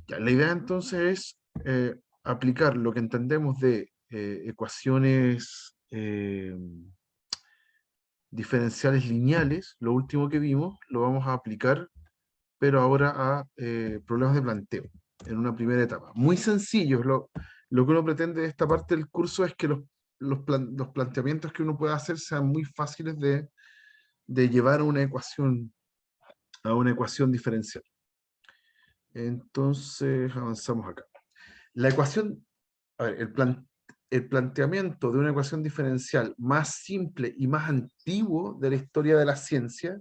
Ya, la idea entonces es aplicar lo que entendemos de ecuaciones diferenciales lineales, lo último que vimos, lo vamos a aplicar, pero ahora a problemas de planteo, en una primera etapa. Muy sencillo, lo que uno pretende de esta parte del curso es que los planteamientos que uno pueda hacer sean muy fáciles de llevar a una ecuación diferencial. Entonces, avanzamos acá. La ecuación, a ver, el planteamiento de una ecuación diferencial más simple y más antiguo de la historia de la ciencia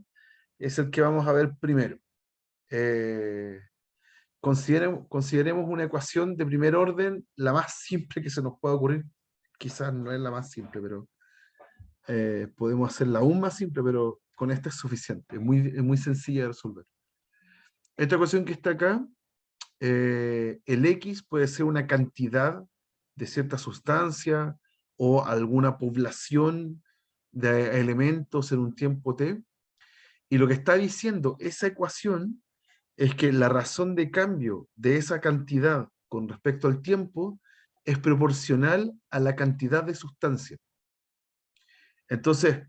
es el que vamos a ver primero. Eh, consideremos una ecuación de primer orden la más simple que se nos pueda ocurrir. Quizás no es la más simple, pero podemos hacerla aún más simple, pero con esta es suficiente. Es muy sencilla de resolver. Esta ecuación que está acá, el X puede ser una cantidad de cierta sustancia o alguna población de elementos en un tiempo t. Y lo que está diciendo esa ecuación es que la razón de cambio de esa cantidad con respecto al tiempo es proporcional a la cantidad de sustancia. Entonces,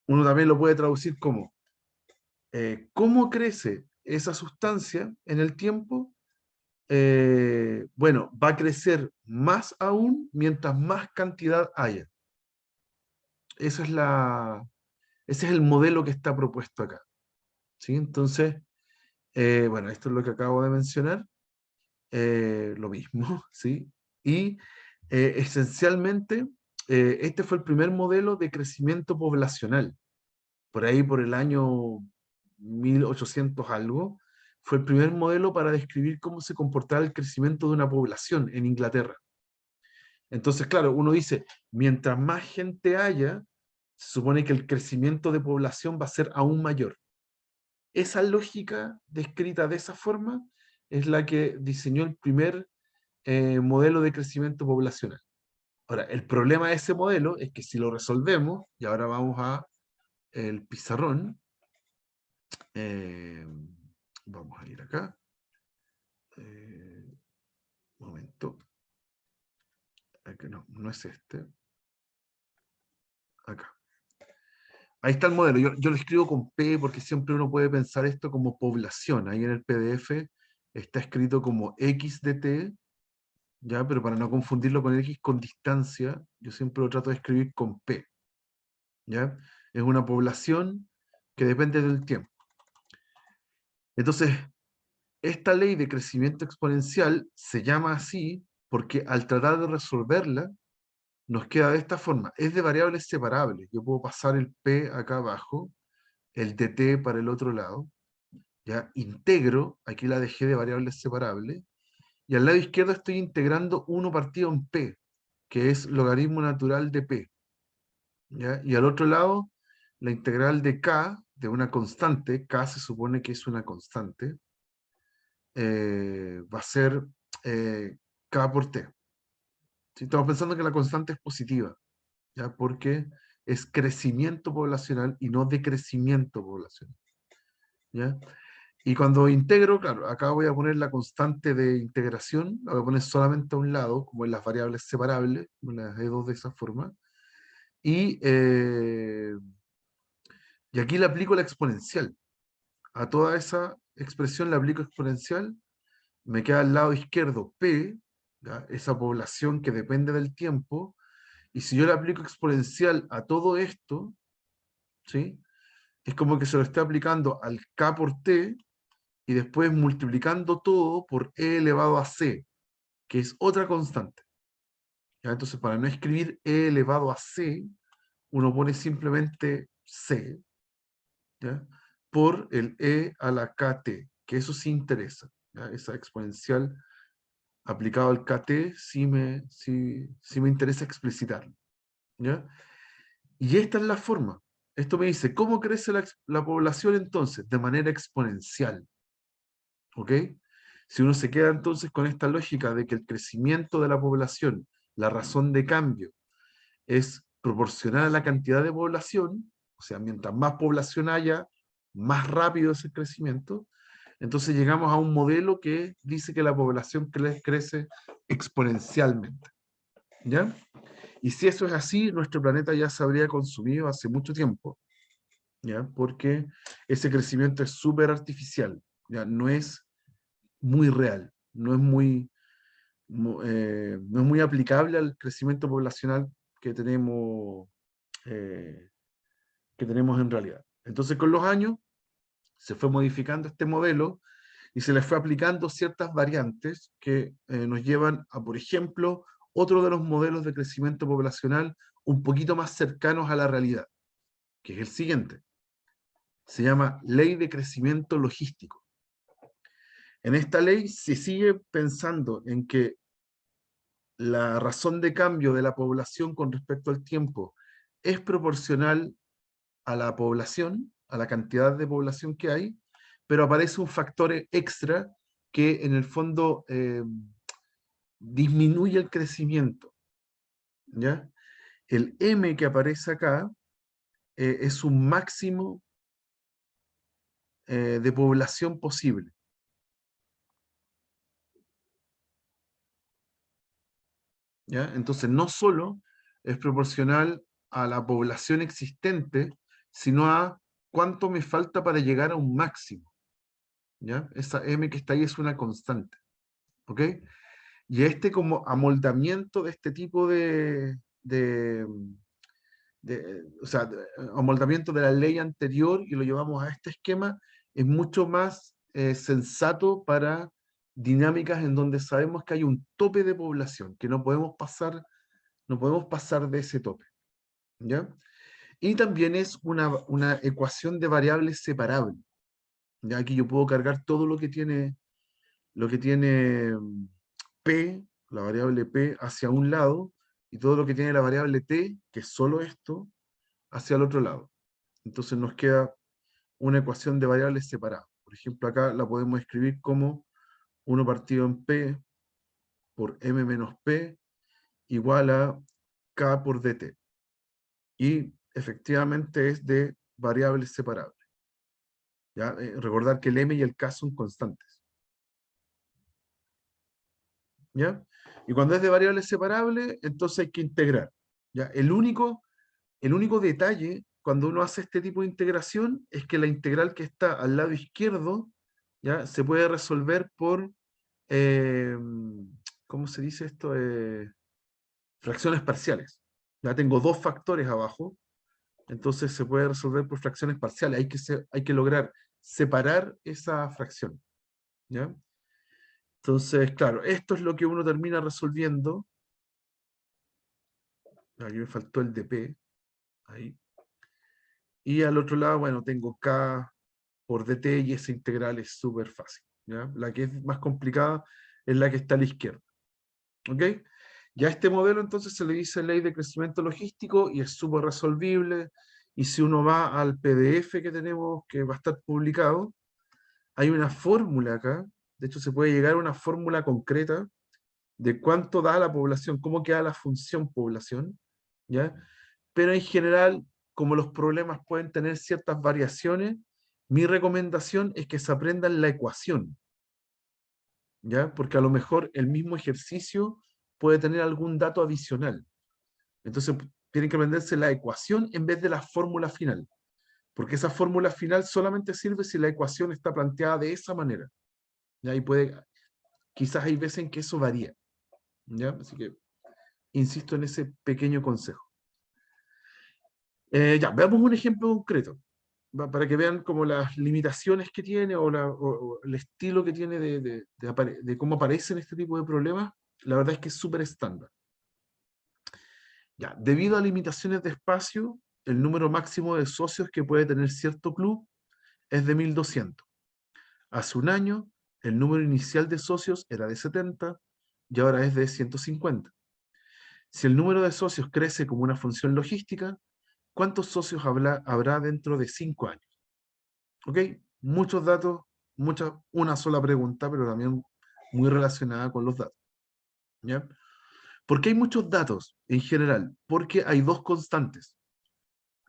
uno también lo puede traducir como, ¿cómo crece esa sustancia en el tiempo? Bueno, va a crecer más aún mientras más cantidad haya. Esa es ese es el modelo que está propuesto acá. ¿Sí? Entonces, bueno, esto es lo que acabo de mencionar. Lo mismo, ¿sí? Y esencialmente, este fue el primer modelo de crecimiento poblacional. Por ahí, por el año 1800 algo, fue el primer modelo para describir cómo se comportaba el crecimiento de una población en Inglaterra. Entonces, claro, uno dice, mientras más gente haya, se supone que el crecimiento de población va a ser aún mayor. Esa lógica descrita de esa forma es la que diseñó el primer modelo de crecimiento poblacional. Ahora, el problema de ese modelo es que si lo resolvemos, y ahora vamos a el pizarrón, eh, vamos a ir acá, un momento, acá no, no es este, acá. Ahí está el modelo. Yo lo escribo con P porque siempre uno puede pensar esto como población. Ahí en el PDF está escrito como X de T, ¿ya? Pero para no confundirlo con X con distancia, yo siempre lo trato de escribir con P, ¿ya? Es una población que depende del tiempo. Entonces, esta ley de crecimiento exponencial se llama así porque al tratar de resolverla, nos queda de esta forma. Es de variables separables. Yo puedo pasar el P acá abajo, el dt para el otro lado, ¿ya? Integro, aquí la dejé de variables separables, y al lado izquierdo estoy integrando 1 partido en P, que es logaritmo natural de P, ¿ya? Y al otro lado, la integral de K, de una constante, K se supone que es una constante, va a ser K por T. ¿Sí? Estamos pensando que la constante es positiva, ¿ya? Porque es crecimiento poblacional y no decrecimiento poblacional, ¿ya? Y cuando integro, claro, acá voy a poner la constante de integración, la voy a poner solamente a un lado, como en las variables separables, como las E2 de esa forma, y, y aquí le aplico la exponencial. A toda esa expresión le aplico exponencial, me queda al lado izquierdo P, ¿ya? Esa población que depende del tiempo, y si yo le aplico exponencial a todo esto, ¿sí? Es como que se lo esté aplicando al K por T, y después multiplicando todo por e elevado a c, que es otra constante. ¿Ya? Entonces, para no escribir e elevado a c, uno pone simplemente c, ¿ya? Por el e a la kt, que eso sí interesa. ¿Ya? Esa exponencial aplicado al kt sí me interesa explicitarlo. ¿Ya? Y esta es la forma. Esto me dice, ¿cómo crece la población entonces? De manera exponencial. ¿Ok? Si uno se queda entonces con esta lógica de que el crecimiento de la población, la razón de cambio, es proporcional a la cantidad de población, o sea, mientras más población haya, más rápido es el crecimiento, Entonces llegamos a un modelo que dice que la población crece exponencialmente, ¿ya? Y si eso es así, nuestro planeta ya se habría consumido hace mucho tiempo, ¿ya? Porque ese crecimiento es súper artificial, ¿ya? No es muy real, no es muy aplicable al crecimiento poblacional que tenemos, eh, que tenemos en realidad. Entonces, con los años, se fue modificando este modelo y se le fue aplicando ciertas variantes que nos llevan a, por ejemplo, otro de los modelos de crecimiento poblacional un poquito más cercanos a la realidad, que es el siguiente. Se llama Ley de Crecimiento Logístico. En esta ley se sigue pensando en que la razón de cambio de la población con respecto al tiempo es proporcional a la población, a la cantidad de población que hay, pero aparece un factor extra que en el fondo disminuye el crecimiento, ¿ya? El M que aparece acá es un máximo de población posible, ¿ya? Entonces no solo es proporcional a la población existente, sino a cuánto me falta para llegar a un máximo, ¿ya? Esa M que está ahí es una constante, ¿ok? Y este como amoldamiento de este tipo o sea, amoldamiento de la ley anterior y lo llevamos a este esquema, es mucho más sensato para dinámicas en donde sabemos que hay un tope de población, que no podemos pasar de ese tope, ¿ya? Y también es una ecuación de variables separable. Ya aquí yo puedo cargar todo lo que tiene P, la variable P, hacia un lado, y todo lo que tiene la variable T, que es solo esto, hacia el otro lado. Entonces nos queda una ecuación de variables separadas. Por ejemplo, acá la podemos escribir como 1 partido en P por M menos P igual a K por dt. Y efectivamente es de variables separables. ¿Ya? Recordar que el M y el K son constantes. ¿Ya? Y cuando es de variables separables, entonces hay que integrar. ¿Ya? El único detalle cuando uno hace este tipo de integración es que la integral que está al lado izquierdo, ¿ya? Se puede resolver por, eh, ¿cómo se dice esto? Fracciones parciales. Ya tengo dos factores abajo, entonces se puede resolver por fracciones parciales. Hay que lograr separar esa fracción, ¿ya? Entonces, claro, esto es lo que uno termina resolviendo. Aquí me faltó el de P, ahí. Y al otro lado, bueno, tengo K por dt y esa integral es súper fácil, ¿ya? La que es más complicada es la que está a la izquierda, ¿ok? Ya a este modelo entonces se le dice ley de crecimiento logístico y es súper resolvible. Y si uno va al PDF que tenemos, que va a estar publicado, hay una fórmula acá. De hecho, se puede llegar a una fórmula concreta de cuánto da la población, cómo queda la función población, ¿ya? Pero en general, como los problemas pueden tener ciertas variaciones, mi recomendación es que se aprendan la ecuación, ¿ya? Porque a lo mejor el mismo ejercicio puede tener algún dato adicional. Entonces, tienen que aprenderse la ecuación en vez de la fórmula final, porque esa fórmula final solamente sirve si la ecuación está planteada de esa manera, ¿ya? Y quizás hay veces en que eso varía, ¿ya? Así que insisto en ese pequeño consejo. Ya, veamos un ejemplo concreto, para que vean como las limitaciones que tiene o el estilo que tiene de cómo aparecen este tipo de problemas. La verdad es que es súper estándar. Ya, debido a limitaciones de espacio, el número máximo de socios que puede tener cierto club es de 1200. Hace un año, el número inicial de socios era de 70 y ahora es de 150. Si el número de socios crece como una función logística, ¿cuántos socios habrá dentro de 5 años? ¿Ok? Muchos datos, una sola pregunta, pero también muy relacionada con los datos, ¿ya? ¿Por qué hay muchos datos en general? Porque hay dos constantes.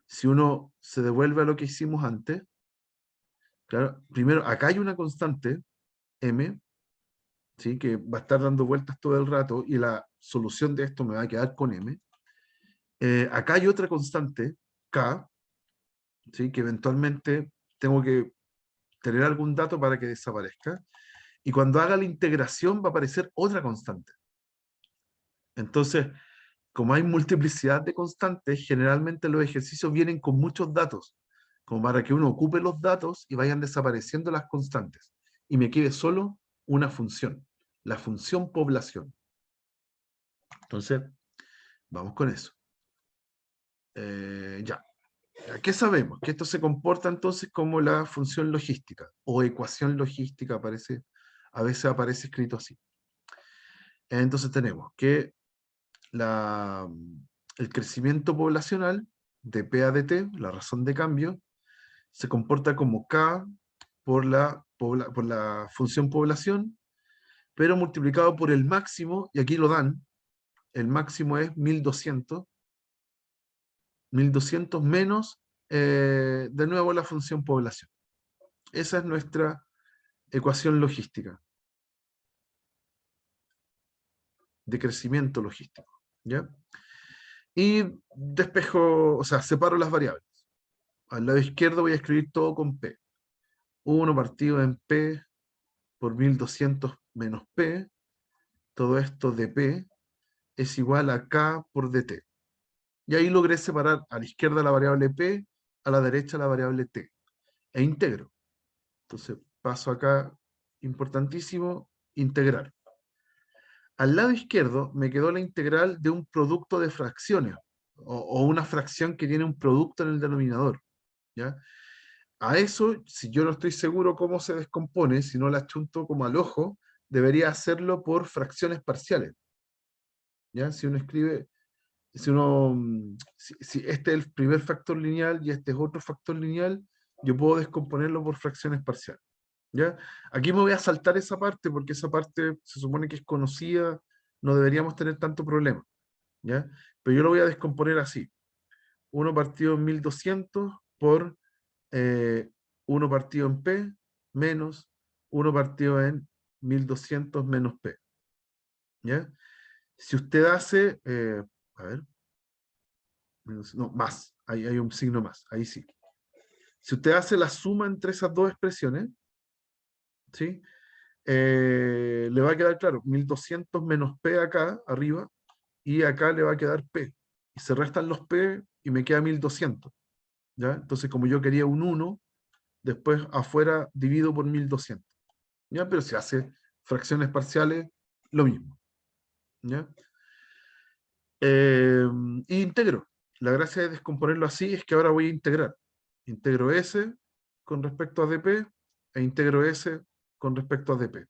Si uno se devuelve a lo que hicimos antes, Claro, primero, acá hay una constante, m, ¿sí? Que va a estar dando vueltas todo el rato y la solución de esto me va a quedar con m. Acá hay otra constante, k, ¿sí? Que eventualmente tengo que tener algún dato para que desaparezca. Y cuando haga la integración va a aparecer otra constante. Entonces, como hay multiplicidad de constantes, generalmente los ejercicios vienen con muchos datos, como para que uno ocupe los datos y vayan desapareciendo las constantes. Y me quede solo una función, la función población. Entonces, vamos con eso. Ya. ¿Qué sabemos? Que esto se comporta entonces como la función logística o ecuación logística, a veces aparece escrito así. Entonces tenemos que el crecimiento poblacional de P a dt, la razón de cambio, se comporta como K por la función población, pero multiplicado por el máximo, y aquí lo dan, el máximo es 1200 menos, de nuevo, la función población. Esa es nuestra ecuación logística, de crecimiento logístico, ¿ya? Y despejo, o sea, separo las variables. Al lado izquierdo voy a escribir todo con P. 1 partido en P por 1200 menos P, todo esto de P es igual a K por dt. Y ahí logré separar a la izquierda la variable P, a la derecha la variable T, e integro. Entonces paso acá, importantísimo, integrar. Al lado izquierdo me quedó la integral de un producto de fracciones, o una fracción que tiene un producto en el denominador, ¿ya? A eso, si yo no estoy seguro cómo se descompone, si no la achunto como al ojo, debería hacerlo por fracciones parciales, ¿ya? Si uno escribe, si este es el primer factor lineal y este es otro factor lineal, yo puedo descomponerlo por fracciones parciales, ¿ya? Aquí me voy a saltar esa parte porque esa parte se supone que es conocida, no deberíamos tener tanto problema, ¿ya? Pero yo lo voy a descomponer así. 1 partido en 1200 por 1 partido en P menos 1 partido en 1200 menos P, ¿ya? Si usted hace, a ver, no, más, ahí hay un signo más, ahí sí. Si usted hace la suma entre esas dos expresiones, ¿sí? Le va a quedar claro, 1200 menos P acá, arriba, y acá le va a quedar P. Y se restan los P y me queda 1200, ¿ya? Entonces, como yo quería un 1, después afuera divido por 1200, ¿ya? Pero si hace fracciones parciales, lo mismo, ¿ya? Y integro. La gracia de descomponerlo así es que ahora voy a integrar. Integro S con respecto a dp e integro S con respecto a dp.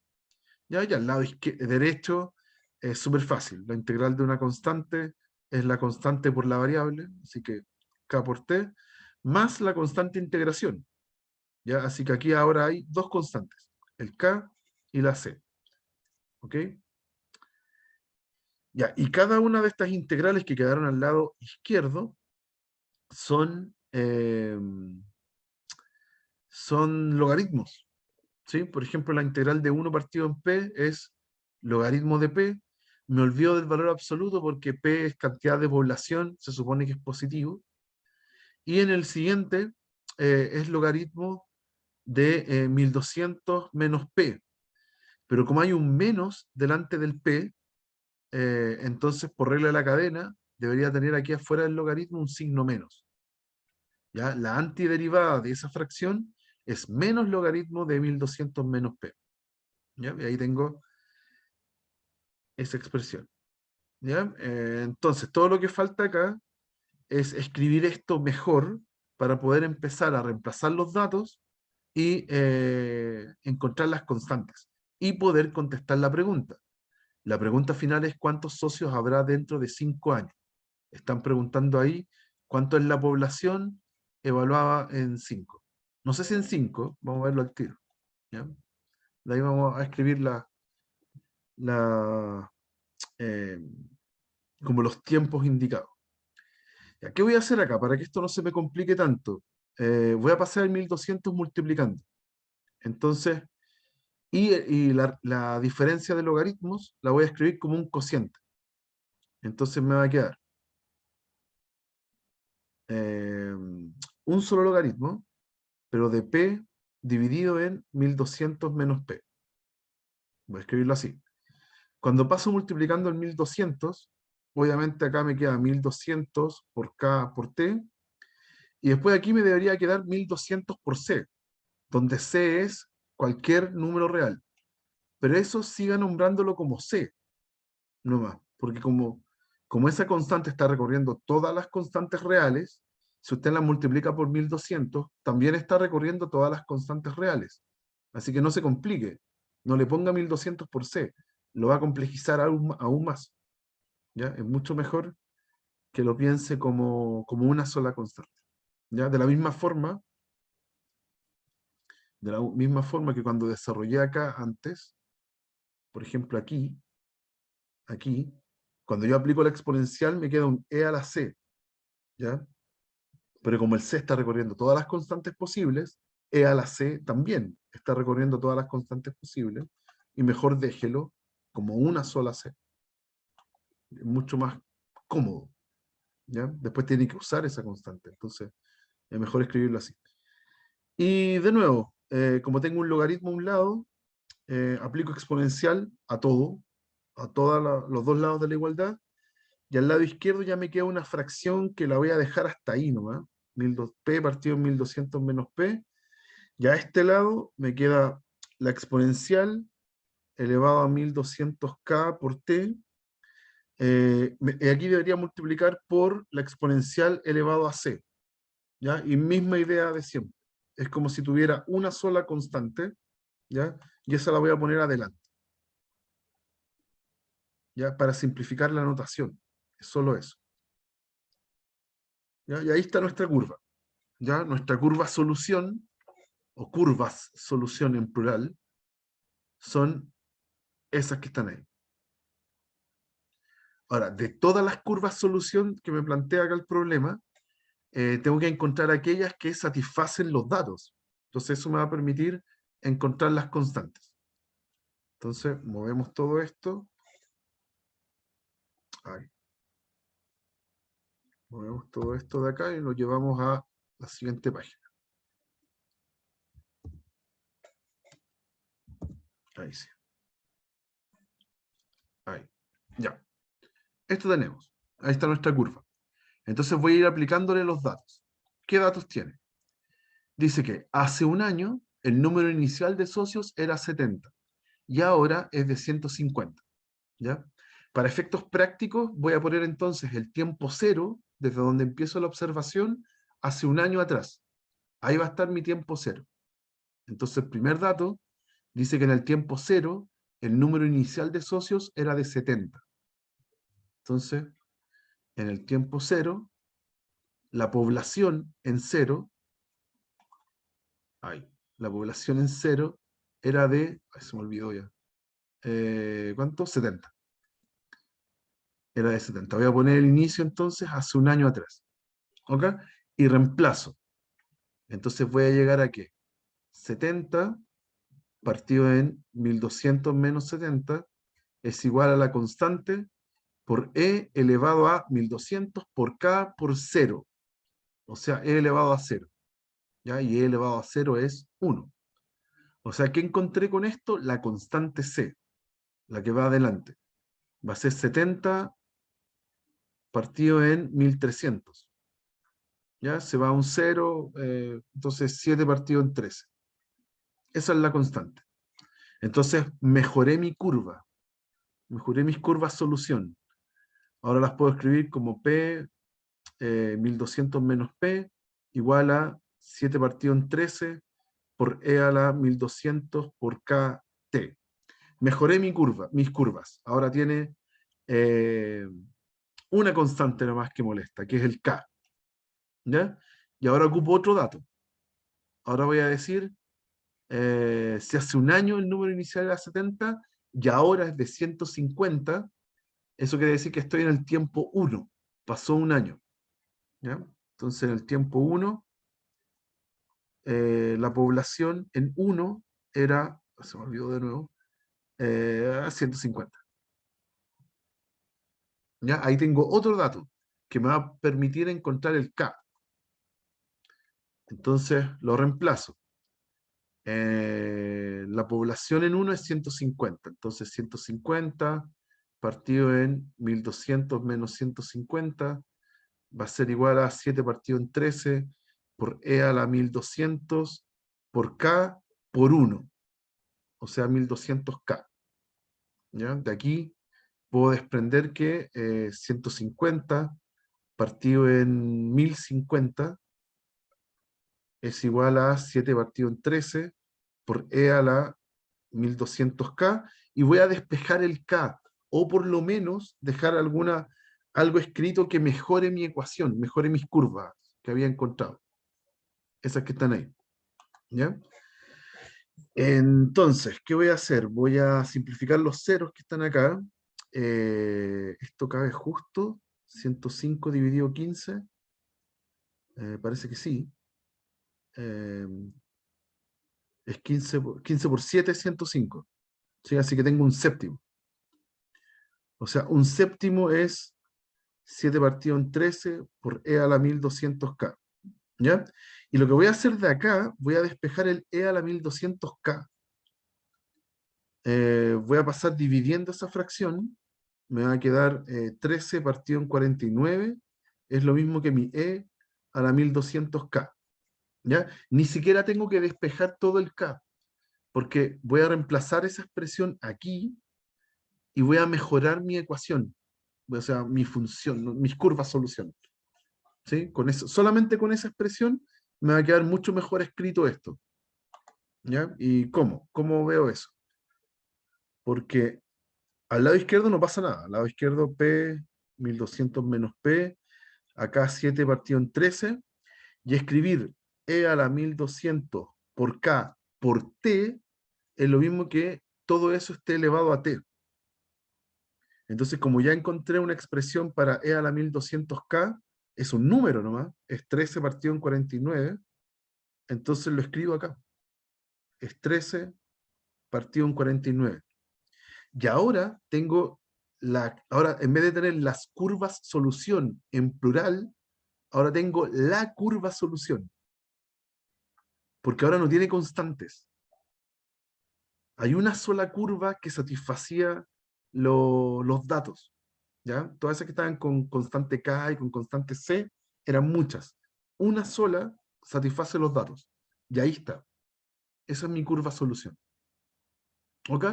Ya, al lado derecho es súper fácil. La integral de una constante es la constante por la variable, así que K por T, más la constante integración. ¿Ya? Así que aquí ahora hay dos constantes, el K y la C. ¿Ok? Ya, y cada una de estas integrales que quedaron al lado izquierdo son logaritmos. ¿Sí? Por ejemplo, la integral de 1 partido en P es logaritmo de P. Me olvido del valor absoluto porque P es cantidad de población, se supone que es positivo. Y en el siguiente es logaritmo de 1200 menos P. Pero como hay un menos delante del P, entonces por regla de la cadena debería tener aquí afuera del logaritmo un signo menos. ¿Ya? La antiderivada de esa fracción es menos logaritmo de 1200 menos P. ¿Ya? Y ahí tengo esa expresión. ¿Ya? Entonces, todo lo que falta acá es escribir esto mejor para poder empezar a reemplazar los datos y encontrar las constantes y poder contestar la pregunta. La pregunta final es ¿cuántos socios habrá dentro de 5 años? Están preguntando ahí cuánto es la población evaluada en 5. No sé si en 5, vamos a verlo al tiro. ¿Ya? De ahí vamos a escribir la, eh, como los tiempos indicados. ¿Ya? ¿Qué voy a hacer acá para que esto no se me complique tanto? Voy a pasar el 1200 multiplicando. Entonces, y la diferencia de logaritmos la voy a escribir como un cociente. Entonces me va a quedar un solo logaritmo, pero de p dividido en 1200 menos p. Voy a escribirlo así. Cuando paso multiplicando el 1200, obviamente acá me queda 1200 por k por t, y después aquí me debería quedar 1200 por c, donde c es cualquier número real. Pero eso siga nombrándolo como c, nomás, porque como esa constante está recorriendo todas las constantes reales, si usted la multiplica por 1200, también está recorriendo todas las constantes reales. Así que no se complique, no le ponga 1200 por c, lo va a complejizar aún más. ¿Ya? Es mucho mejor que lo piense como una sola constante. ¿Ya? De la misma forma que cuando desarrollé acá antes, por ejemplo aquí, cuando yo aplico la exponencial me queda un e a la c, ¿ya? Pero como el c está recorriendo todas las constantes posibles, e a la c también está recorriendo todas las constantes posibles, y mejor déjelo como una sola c. Es mucho más cómodo, ¿ya? Después tiene que usar esa constante, entonces es mejor escribirlo así. Y de nuevo, como tengo un logaritmo a un lado, aplico exponencial a todo, a todos los dos lados de la igualdad, y al lado izquierdo ya me queda una fracción que la voy a dejar hasta ahí nomás, p partido en 1200 menos p, y a este lado me queda la exponencial elevado a 1200k por t, aquí debería multiplicar por la exponencial elevado a c, ¿ya? Y misma idea de siempre. Es como si tuviera una sola constante, ¿ya? Y esa la voy a poner adelante, ¿ya? Para simplificar la notación. Es solo eso. ¿Ya? Y ahí está nuestra curva, ¿ya? Nuestra curva solución, o curvas solución en plural, son esas que están ahí. Ahora, de todas las curvas solución que me plantea acá el problema, tengo que encontrar aquellas que satisfacen los datos. Entonces eso me va a permitir encontrar las constantes. Entonces, movemos todo esto. Ahí. Movemos todo esto de acá y lo llevamos a la siguiente página. Ahí sí. Ahí. Ya. Esto tenemos. Ahí está nuestra curva. Entonces voy a ir aplicándole los datos. ¿Qué datos tiene? Dice que hace un año el número inicial de socios era 70 y ahora es de 150. ¿Ya? Para efectos prácticos voy a poner entonces el tiempo cero, desde donde empiezo la observación, hace un año atrás. Ahí va a estar mi tiempo cero. Entonces el primer dato dice que en el tiempo cero el número inicial de socios era de 70. Entonces, en el tiempo cero, la población en cero, la población en cero era de, se me olvidó ya, ¿cuánto? 70. Era de 70. Voy a poner el inicio entonces hace un año atrás. ¿Ok? Y reemplazo. Entonces voy a llegar a ¿qué? 70 partido en 1200 menos 70 es igual a la constante por e elevado a 1200 por k por 0. O sea, e elevado a 0. ¿Ya? Y e elevado a 0 es 1. O sea, ¿qué encontré con esto? La constante c, la que va adelante. Va a ser 70 partido en 1300. ¿Ya? Se va a un 0, entonces 7 partido en 13. Esa es la constante. Entonces mejoré mi curva. Mejoré mis curvas solución. Ahora las puedo escribir como P 1200 menos P igual a 7 partido en 13 por E a la 1200 por KT. Mejoré mis curvas. Ahora tiene una constante nomás que molesta, que es el K. ¿Ya? Y ahora ocupo otro dato. Ahora voy a decir, si hace un año el número inicial era 70 y ahora es de 150, eso quiere decir que estoy en el tiempo 1. Pasó un año. ¿Ya? Entonces, en el tiempo 1, la población en 1 era, se me olvidó de nuevo, 150. ¿Ya? Ahí tengo otro dato que me va a permitir encontrar el K. Entonces lo reemplazo. La población en 1 es 150. Entonces 150 partido en 1200 menos 150 va a ser igual a 7 partido en 13 por E a la 1200 por K por 1. O sea, 1200K. ¿Ya? De aquí puedo desprender que 150 partido en 1050 es igual a 7 partido en 13 por E a la 1200K, y voy a despejar el K, o por lo menos dejar algo escrito que mejore mi ecuación, mejore mis curvas que había encontrado. Esas que están ahí. ¿Ya? Entonces, ¿qué voy a hacer? Voy a simplificar los ceros que están acá. Esto cabe justo. 105 dividido 15. Parece que sí. Eh, es 15 por 7 es 105. ¿Sí? Así que tengo un séptimo. O sea, un séptimo es 7 partido en 13 por E a la 1200K. ¿Ya? Y lo que voy a hacer de acá, voy a despejar el E a la 1200K. Voy a pasar dividiendo esa fracción. Me va a quedar 13 partido en 49. Es lo mismo que mi E a la 1200K. ¿Ya? Ni siquiera tengo que despejar todo el K, porque voy a reemplazar esa expresión aquí y voy a mejorar mi ecuación, o sea, mi función, mis curvas solución. ¿Sí? Con eso, solamente con esa expresión me va a quedar mucho mejor escrito esto. ¿Ya? ¿Y cómo? ¿Cómo veo eso? Porque al lado izquierdo no pasa nada. Al lado izquierdo P, 1200 menos P, acá 7 partido en 13, y escribir E a la 1200 por K por T es lo mismo que todo eso esté elevado a T. Entonces, como ya encontré una expresión para E a la 1200K, es un número nomás, es 13 partido en 49, entonces lo escribo acá. Es 13 partido en 49. Y ahora ahora en vez de tener las curvas solución en plural, ahora tengo la curva solución. Porque ahora no tiene constantes. Hay una sola curva que satisfacía los datos. ¿Ya? Todas esas que estaban con constante K y con constante C eran muchas. Una sola satisface los datos. Y ahí está. Esa es mi curva solución. ¿Ok?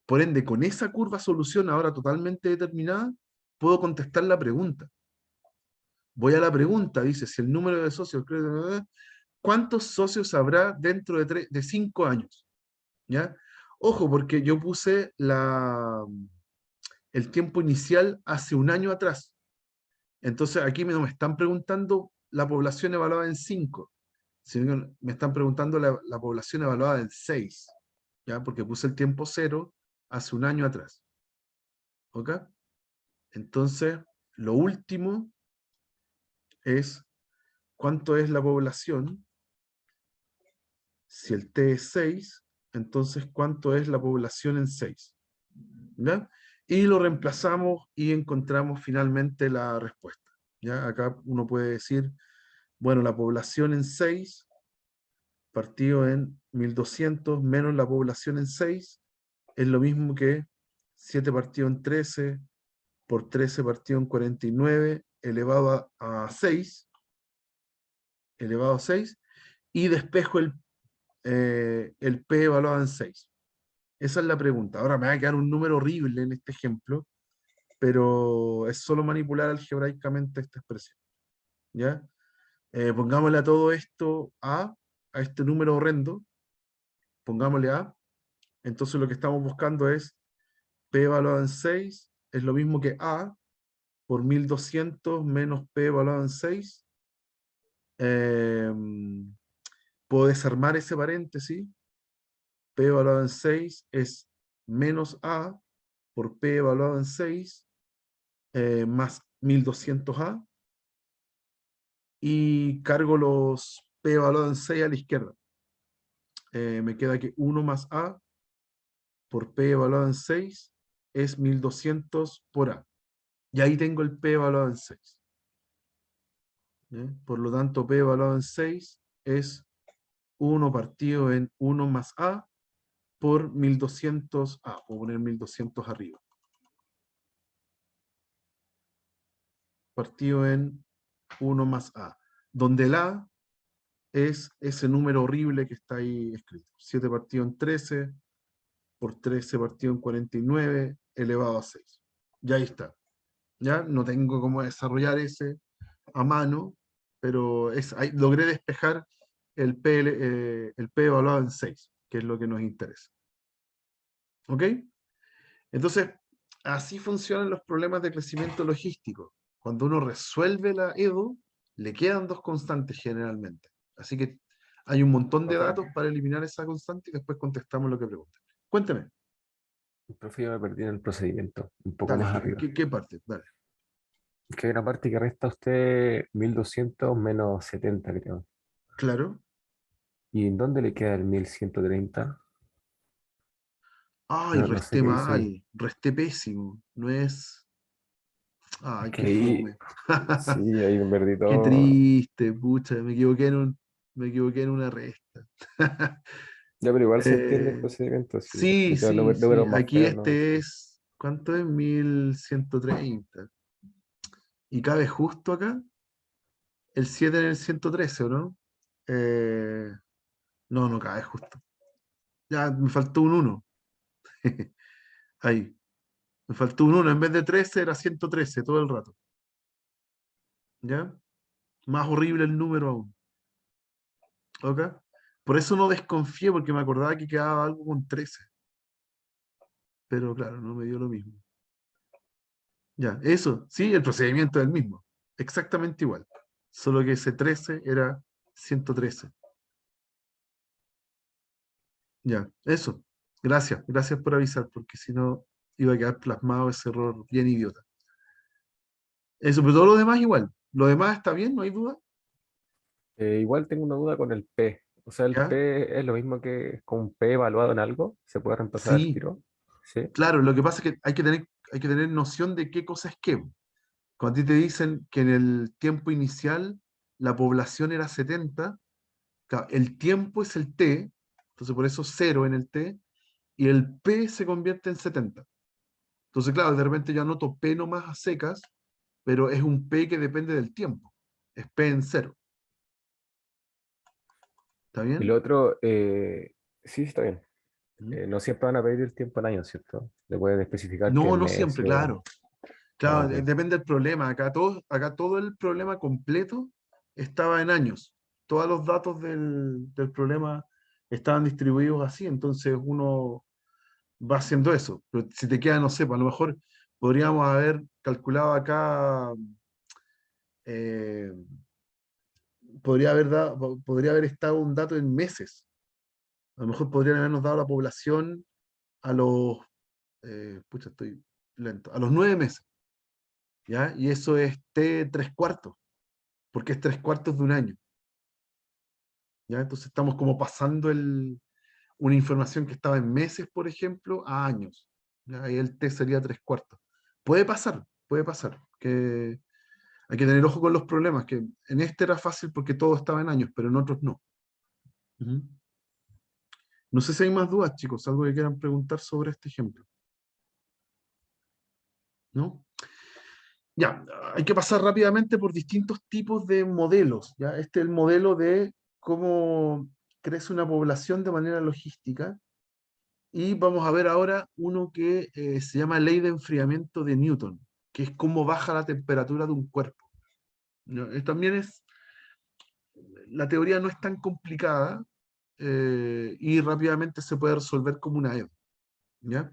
Por ende, con esa curva solución ahora totalmente determinada, puedo contestar la pregunta. Voy a la pregunta, dice, si el número de socios, ¿cuántos socios habrá dentro de 5 años? ¿Ya? Ojo, porque yo puse el tiempo inicial hace un año atrás. Entonces aquí no me están preguntando la población evaluada en 5, sino que me están preguntando la población evaluada en 6, ¿ya? Porque puse el tiempo 0 hace un año atrás. ¿Ok? Entonces, lo último es cuánto es la población. Si el T es 6, entonces cuánto es la población en 6. ¿Ya? Y lo reemplazamos y encontramos finalmente la respuesta. ¿Ya? Acá uno puede decir, bueno, la población en 6 partido en 1200 menos la población en 6 es lo mismo que 7 partido en 13 por 13 partido en 49 elevado a 6, elevado a 6, y despejo el P evaluado en 6. Esa es la pregunta. Ahora me va a quedar un número horrible en este ejemplo, pero es solo manipular algebraicamente esta expresión. ¿Ya? Pongámosle a todo esto a este número horrendo, pongámosle A. Entonces lo que estamos buscando es P evaluado en 6, es lo mismo que A por 1200 menos P evaluado en 6. Puedo desarmar ese paréntesis. P evaluado en 6 es menos A por P evaluado en 6 más 1200A, y cargo los P evaluados en 6 a la izquierda. me queda que 1 más A por P evaluado en 6 es 1200 por A. Y ahí tengo el P evaluado en 6. ¿Ya? Por lo tanto, P evaluado en 6 es 1 partido en 1 más A por 1200 A. Voy a poner 1200 arriba. Partido en 1 más A. Donde el A es ese número horrible que está ahí escrito. 7 partido en 13 por 13 partido en 49 elevado a 6. Ya ahí está. Ya no tengo cómo desarrollar ese a mano, pero ahí logré despejar el P evaluado en 6, que es lo que nos interesa. ¿Ok? Entonces, así funcionan los problemas de crecimiento logístico. Cuando uno resuelve la EDO, le quedan dos constantes generalmente. Así que hay un montón de Profe, datos para eliminar esa constante y después contestamos lo que preguntan. Cuénteme. profe, yo me perdí en el procedimiento, un poco Dale, más arriba. ¿qué parte? Dale. Es que hay una parte que resta usted 1200 menos 70, creo. Claro. ¿Y en dónde le queda el 1130? Ay, No, no sé resté qué dice ahí. mal, resté pésimo. No es. Es Ay, que qué ahí, fome. sí, ahí me perdí Qué todo. triste, pucha, me equivoqué en una resta. Ya, pero igual se entiende el Eh, procedimiento, sí. sí, Le quedan sí, sí. números más Aquí feos, ¿no? este Sí. es. ¿Cuánto es? 1130. ¿Y cabe justo acá? El 7 en el 113, ¿o no? Eh, no, no cabe justo. Ya, me faltó un uno. Ahí. Me faltó un uno. En vez de 13 era 113 todo el rato. ¿Ya? Más horrible el número aún. ¿Ok? Por eso no desconfié, porque me acordaba que quedaba algo con 13. Pero claro, no me dio lo mismo. Ya, eso, sí, el procedimiento es el mismo. Exactamente igual. Solo que ese 13 era 113. Ya, eso. Gracias, gracias por avisar, porque si no iba a quedar plasmado ese error bien idiota. Eso, pero todo lo demás igual. Lo demás está bien, no hay duda. Igual tengo una duda con el P. O sea, el Ya, P es lo mismo que con un P evaluado en algo. ¿Se puede reemplazar al sí, tiro? Sí. claro, lo que pasa es que hay que tener noción de qué cosa es qué. Cuando a ti te dicen que en el tiempo inicial la población era 70, claro, el tiempo es el t, entonces por eso 0 en el t, y el p se convierte en 70. Entonces, claro, de repente yo anoto p nomás a secas, pero es un p que depende del tiempo. Es p en 0. ¿Está Y lo bien? otro, sí, está bien. ¿Mm? No siempre van a pedir el tiempo en años, ¿cierto? Le pueden especificar que No, en no siempre, meses o... claro. Ah, Claro, ok. depende del problema. Acá todo el problema completo estaba en años. Todos los datos del problema estaban distribuidos así, entonces uno va haciendo eso. Pero si te queda, no sé, pues a lo mejor podríamos haber calculado acá, eh, podría haber estado un dato en meses. A lo mejor podrían habernos dado la población a los, pucha, estoy lento, a los 9 meses, ¿ya? Y eso es T 3/4, porque es 3/4 de un año, ¿ya? Entonces estamos como pasando una información que estaba en meses, por ejemplo, a años. ¿Ya? Ahí el T sería 3/4. Puede pasar, que hay que tener ojo con los problemas, que en este era fácil porque todo estaba en años, pero en otros no. Ujú. No sé si hay más dudas, chicos, algo que quieran preguntar sobre este ejemplo, ¿no? Ya, hay que pasar rápidamente por distintos tipos de modelos, ¿ya? Este es el modelo de cómo crece una población de manera logística. Y vamos a ver ahora uno que se llama ley de enfriamiento de Newton, que es cómo baja la temperatura de un cuerpo. ¿No? También la teoría no es tan complicada, y rápidamente se puede resolver como una EO. ¿Ya?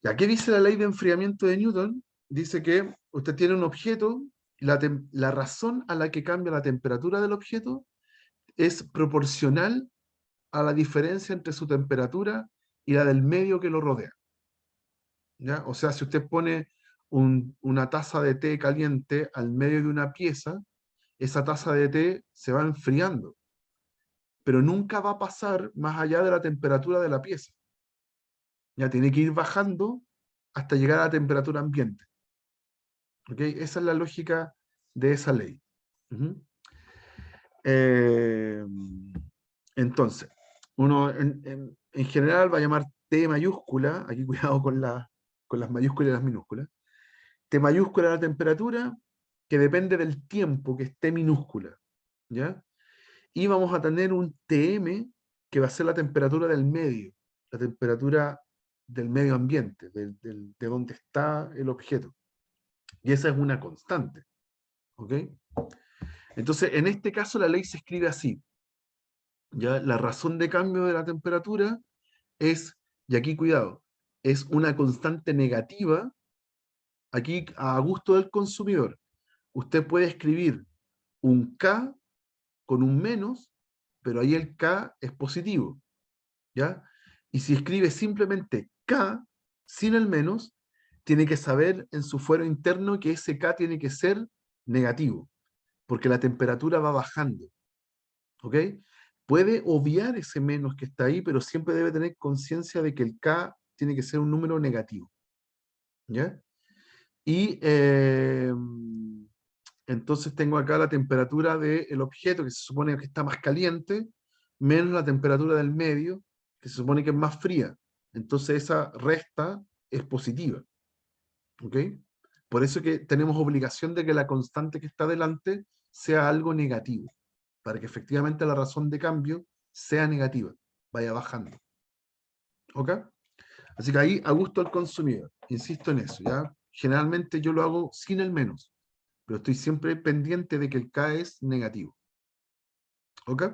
¿Ya qué dice la ley de enfriamiento de Newton? Dice que usted tiene un objeto, la razón a la que cambia la temperatura del objeto es proporcional a la diferencia entre su temperatura y la del medio que lo rodea. ¿Ya? O sea, si usted pone una taza de té caliente al medio de una pieza, esa taza de té se va enfriando. pero nunca va a pasar más allá de la temperatura de la pieza. Ya tiene que ir bajando hasta llegar a la temperatura ambiente. ¿Ok? Esa es la lógica de esa ley. Ujú. Eh, entonces, uno en general va a llamar T mayúscula, aquí cuidado con las mayúsculas y las minúsculas. T mayúscula la temperatura que depende del tiempo, que es T minúscula. ¿Ya? Y vamos a tener un TM que va a ser la temperatura del medio, la temperatura del medio ambiente, de donde está el objeto. Y esa es una constante. ¿Ok? Entonces, en este caso la ley se escribe así. ¿Ya? La razón de cambio de la temperatura es, y aquí cuidado, es una constante negativa, aquí a gusto del consumidor. Usted puede escribir un K con un menos, pero ahí el K es positivo. ¿Ya? Y si escribe simplemente K sin el menos, tiene que saber en su fuero interno que ese K tiene que ser negativo, porque la temperatura va bajando. ¿Ok? Puede obviar ese menos que está ahí, pero siempre debe tener conciencia de que el K tiene que ser un número negativo. ¿Ya? Y entonces tengo acá la temperatura del objeto, que se supone que está más caliente, menos la temperatura del medio, que se supone que es más fría. Entonces esa resta es positiva. ¿Ok? Por eso que tenemos obligación de que la constante que está delante sea algo negativo, para que efectivamente la razón de cambio sea negativa, vaya bajando. ¿Ok? Así que ahí a gusto al consumidor, insisto en eso, ¿ya? Generalmente yo lo hago sin el menos, pero estoy siempre pendiente de que el K es negativo. ¿Ok?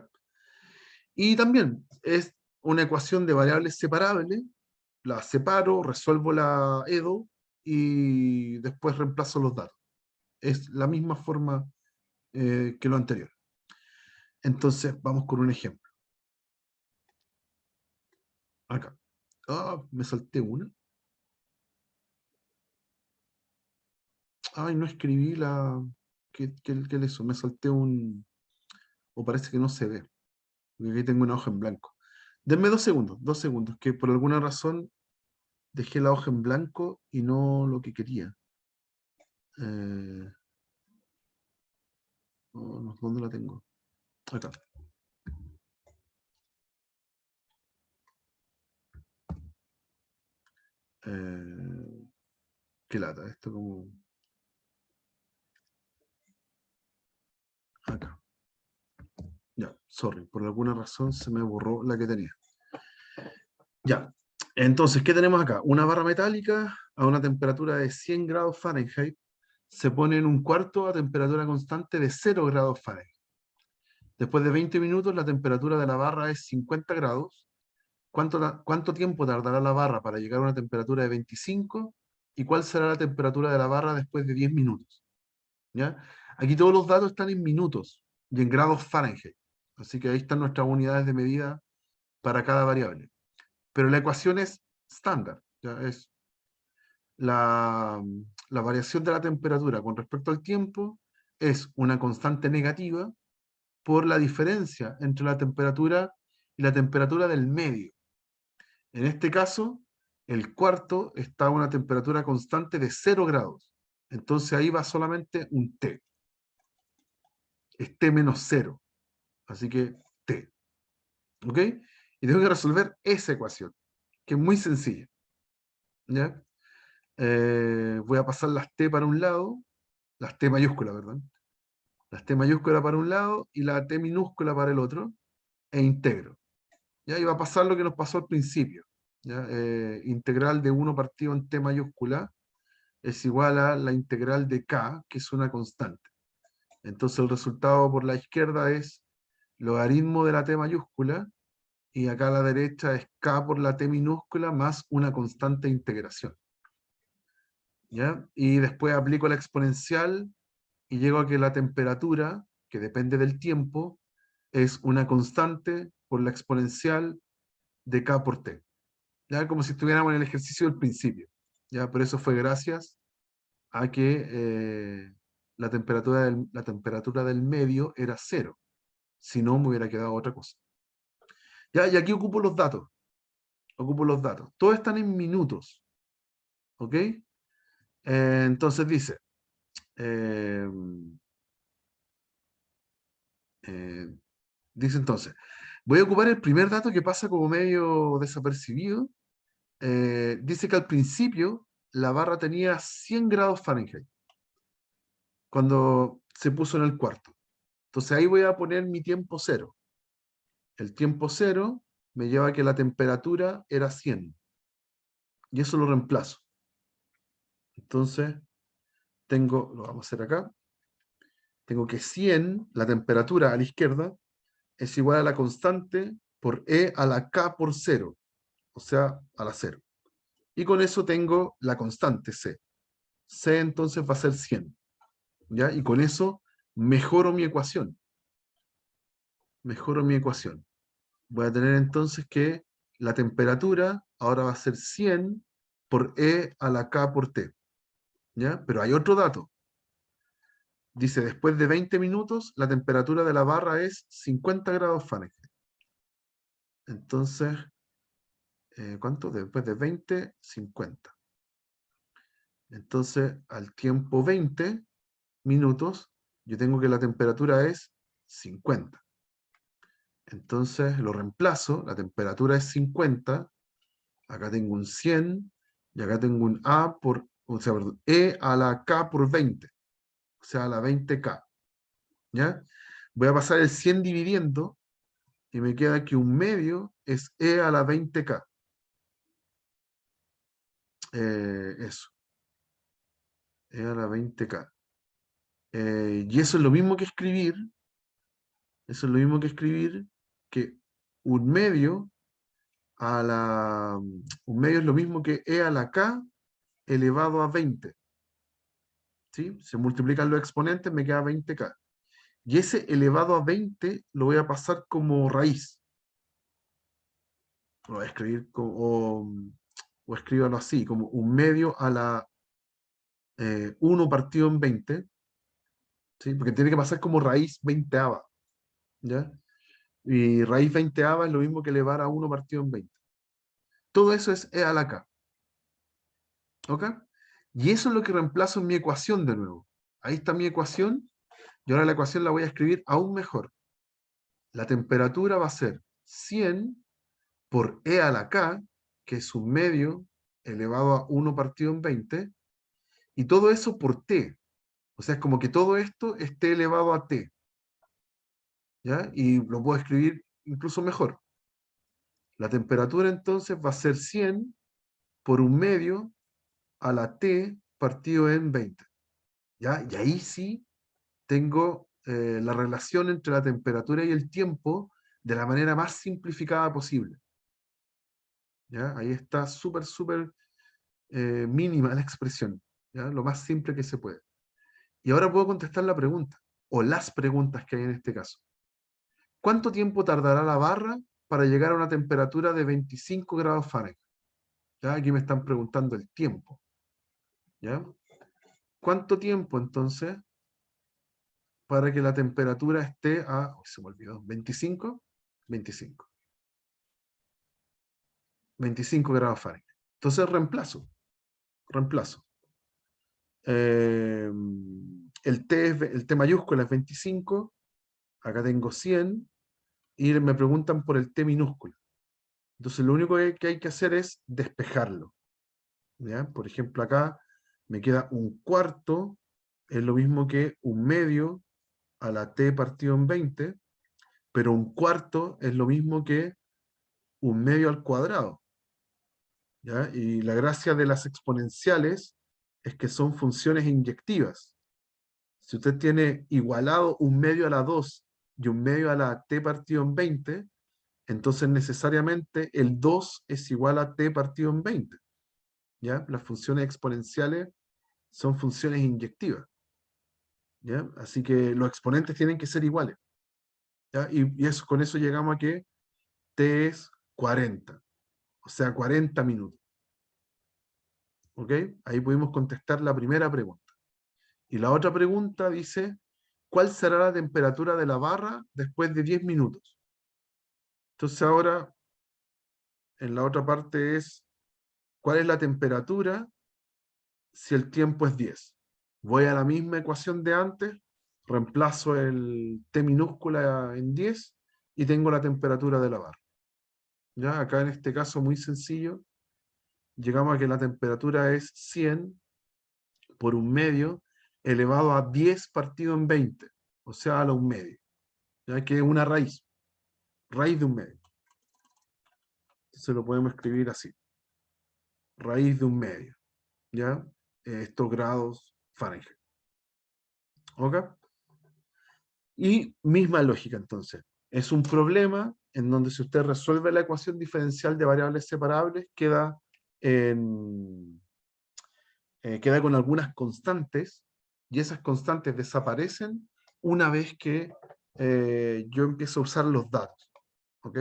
Y también es una ecuación de variables separables, la separo, resuelvo la EDO y después reemplazo los datos. Es la misma forma que lo anterior. Entonces, vamos con un ejemplo. Acá. Ah, me salté una. Ay, no escribí la... ¿Qué es eso? Me salté un... O parece que no se ve. Porque aquí tengo una hoja en blanco. Denme 2 segundos, que por alguna razón dejé la hoja en blanco y no lo que quería. Eh, ¿Dónde la tengo? Acá. Eh, qué lata, esto como... Acá. Ya, sorry, por alguna razón se me borró la que tenía. Ya, entonces, ¿qué tenemos acá? Una barra metálica a una temperatura de 100 grados Fahrenheit se pone en un cuarto a temperatura constante de 0 grados Fahrenheit. Después de 20 minutos, la temperatura de la barra es 50 grados. ¿Cuánto tiempo tardará la barra para llegar a una temperatura de 25? ¿Y cuál será la temperatura de la barra después de 10 minutos? ¿Ya? Aquí todos los datos están en minutos y en grados Fahrenheit. Así que ahí están nuestras unidades de medida para cada variable. Pero la ecuación es estándar. ¿Ya? Es la, la variación de la temperatura con respecto al tiempo es una constante negativa por la diferencia entre la temperatura y la temperatura del medio. En este caso, el cuarto está a una temperatura constante de 0 grados. Entonces ahí va solamente un T. Es T menos 0. Así que T. ¿Ok? Y tengo que resolver esa ecuación, que es muy sencilla. ¿Ya? Voy a pasar las T para un lado, las T mayúsculas, perdón. Las T mayúsculas para un lado y la T minúscula para el otro, e integro. ¿Ya? Y va a pasar lo que nos pasó al principio. ¿Ya? Integral de 1 partido en T mayúscula es igual a la integral de K, que es una constante. Entonces el resultado por la izquierda es logaritmo de la T mayúscula, y acá a la derecha es K por la T minúscula más una constante de integración. ¿Ya? Y después aplico la exponencial y llego a que la temperatura, que depende del tiempo, es una constante por la exponencial de K por T. ¿Ya? Como si estuviéramos en el ejercicio del principio. ¿Ya? Por eso fue gracias a que la temperatura del medio era 0. Si no, me hubiera quedado otra cosa. ¿Ya? Y aquí ocupo los datos. Ocupo los datos. Todos están en minutos. ¿Ok? Entonces dice, eh, eh, dice entonces, voy a ocupar el primer dato que pasa como medio desapercibido. Dice que al principio la barra tenía 100 grados Fahrenheit cuando se puso en el cuarto. Entonces ahí voy a poner mi tiempo cero. El tiempo cero me lleva a que la temperatura era 100. Y eso lo reemplazo. Entonces lo vamos a hacer acá. Tengo que 100, la temperatura a la izquierda, es igual a la constante por E a la K por cero. O sea, a la cero. Y con eso tengo la constante C. C entonces va a ser 100. ¿Ya? Y con eso mejoro mi ecuación. Mejoro mi ecuación. Voy a tener entonces que la temperatura ahora va a ser 100 por E a la K por T. ¿Ya? Pero hay otro dato. Dice, después de 20 minutos, la temperatura de la barra es 50 grados Fahrenheit. Entonces, ¿cuánto? Después de 20, 50. Entonces, al tiempo 20 minutos, yo tengo que la temperatura es 50. Entonces, lo reemplazo, la temperatura es 50, acá tengo un 100, y acá tengo un A por, o sea, perdón, E a la K por 20, o sea, a la 20K. ¿Ya? Voy a pasar el 100 dividiendo, y me queda que un medio es E a la 20K. Eso, E a la 20K. Y eso es lo mismo que escribir, eso es lo mismo que escribir que un medio un medio es lo mismo que E a la K elevado a 20. ¿Sí? Se multiplican los exponentes, me queda 20K. Y ese elevado a 20 lo voy a pasar como raíz. Lo voy a escribir o escríbalo así, como un medio a la 1 partido en 20, ¿sí? Porque tiene que pasar como raíz 20ava, ¿ya? Y raíz 20ava es lo mismo que elevar a 1 partido en 20. Todo eso es E a la K. ¿Ok? Y eso es lo que reemplazo en mi ecuación de nuevo. Ahí está mi ecuación, y ahora la ecuación la voy a escribir aún mejor. La temperatura va a ser 100 por E a la K, que es un medio elevado a 1 partido en 20, y todo eso por T. O sea, es como que todo esto esté elevado a T. ¿Ya? Y lo puedo escribir incluso mejor. La temperatura entonces va a ser 100 por un medio a la T partido en 20. ¿Ya? Y ahí sí tengo la relación entre la temperatura y el tiempo de la manera más simplificada posible. ¿Ya? Ahí está súper, súper mínima la expresión. ¿Ya? Lo más simple que se puede. Y ahora puedo contestar la pregunta, o las preguntas que hay en este caso. ¿Cuánto tiempo tardará la barra para llegar a una temperatura de 25 grados Fahrenheit? ¿Ya? Aquí me están preguntando el tiempo. ¿Ya? ¿Cuánto tiempo entonces para que la temperatura esté a, se me olvidó, 25? 25. 25 grados Fahrenheit. Entonces reemplazo. Eh, el T mayúscula es 25, acá tengo 100, y me preguntan por el T minúscula. Entonces lo único que hay que hacer es despejarlo. ¿Ya? Por ejemplo, acá me queda un cuarto, es lo mismo que un medio a la T partido en 20, pero un cuarto es lo mismo que un medio al cuadrado. ¿Ya? Y la gracia de las exponenciales es que son funciones inyectivas. Si usted tiene igualado un medio a la 2 y un medio a la t partido en 20, entonces necesariamente el 2 es igual a t partido en 20. ¿Ya? Las funciones exponenciales son funciones inyectivas. ¿Ya? Así que los exponentes tienen que ser iguales. ¿Ya? Y eso, con eso llegamos a que t es 40, o sea, 40 minutos. ¿Ok? Ahí pudimos contestar la primera pregunta. Y la otra pregunta dice, ¿cuál será la temperatura de la barra después de 10 minutos? Entonces ahora, en la otra parte es, ¿cuál es la temperatura si el tiempo es 10? Voy a la misma ecuación de antes, reemplazo el T minúscula en 10 y tengo la temperatura de la barra. ¿Ya? Acá en este caso muy sencillo, llegamos a que la temperatura es 100 por un medio elevado a 10 partido en 20, o sea, a la un medio, ya que es una raíz de un medio. Entonces lo podemos escribir así, raíz de un medio, ¿ya? Estos grados Fahrenheit. ¿Ok? Y misma lógica entonces. Es un problema en donde si usted resuelve la ecuación diferencial de variables separables, queda con algunas constantes y esas constantes desaparecen una vez que yo empiezo a usar los datos. ¿Ok?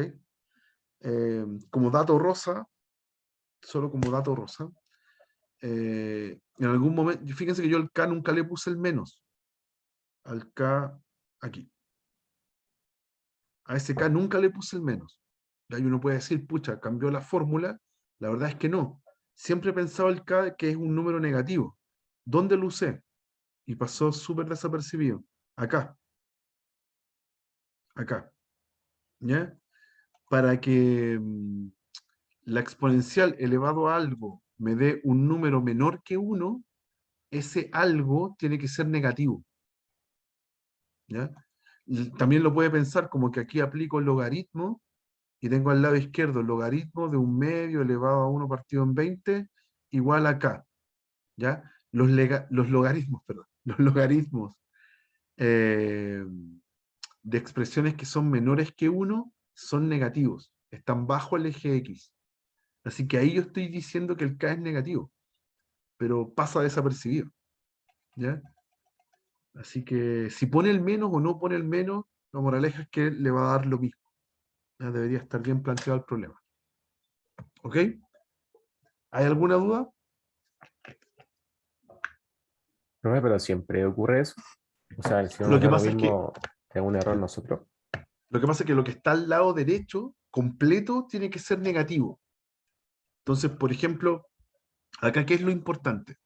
Como dato rosa, solo como dato rosa, en algún momento, fíjense que yo al K nunca le puse el menos, al K aquí. A ese K nunca le puse el menos. Y ahí uno puede decir, pucha, cambió la fórmula. La verdad es que no. Siempre he pensado el K que es un número negativo. ¿Dónde lo usé? Y pasó súper desapercibido. Acá, acá. ¿Ya? Para que la exponencial elevado a algo me dé un número menor que 1, ese algo tiene que ser negativo. ¿Ya? Y también lo puede pensar como que aquí aplico el logaritmo y tengo al lado izquierdo el logaritmo de un medio elevado a 1 partido en 20 igual a k. ¿Ya? Los logaritmos, perdón, los logaritmos eh, de expresiones que son menores que 1 son negativos, están bajo el eje X. Así que ahí yo estoy diciendo que el k es negativo, pero pasa desapercibido. ¿Ya? Así que si pone el menos o no pone el menos, la moraleja es que le va a dar lo mismo. Ya debería estar bien planteado el problema. ¿Ok? ¿Hay alguna duda? Profe, pero siempre ocurre eso. O sea, si no Lo nos que da lo pasa es que mismo, es un error nosotros. Lo que pasa es que lo que está al lado derecho, completo, tiene que ser negativo. Entonces, por ejemplo, acá, ¿qué es lo importante?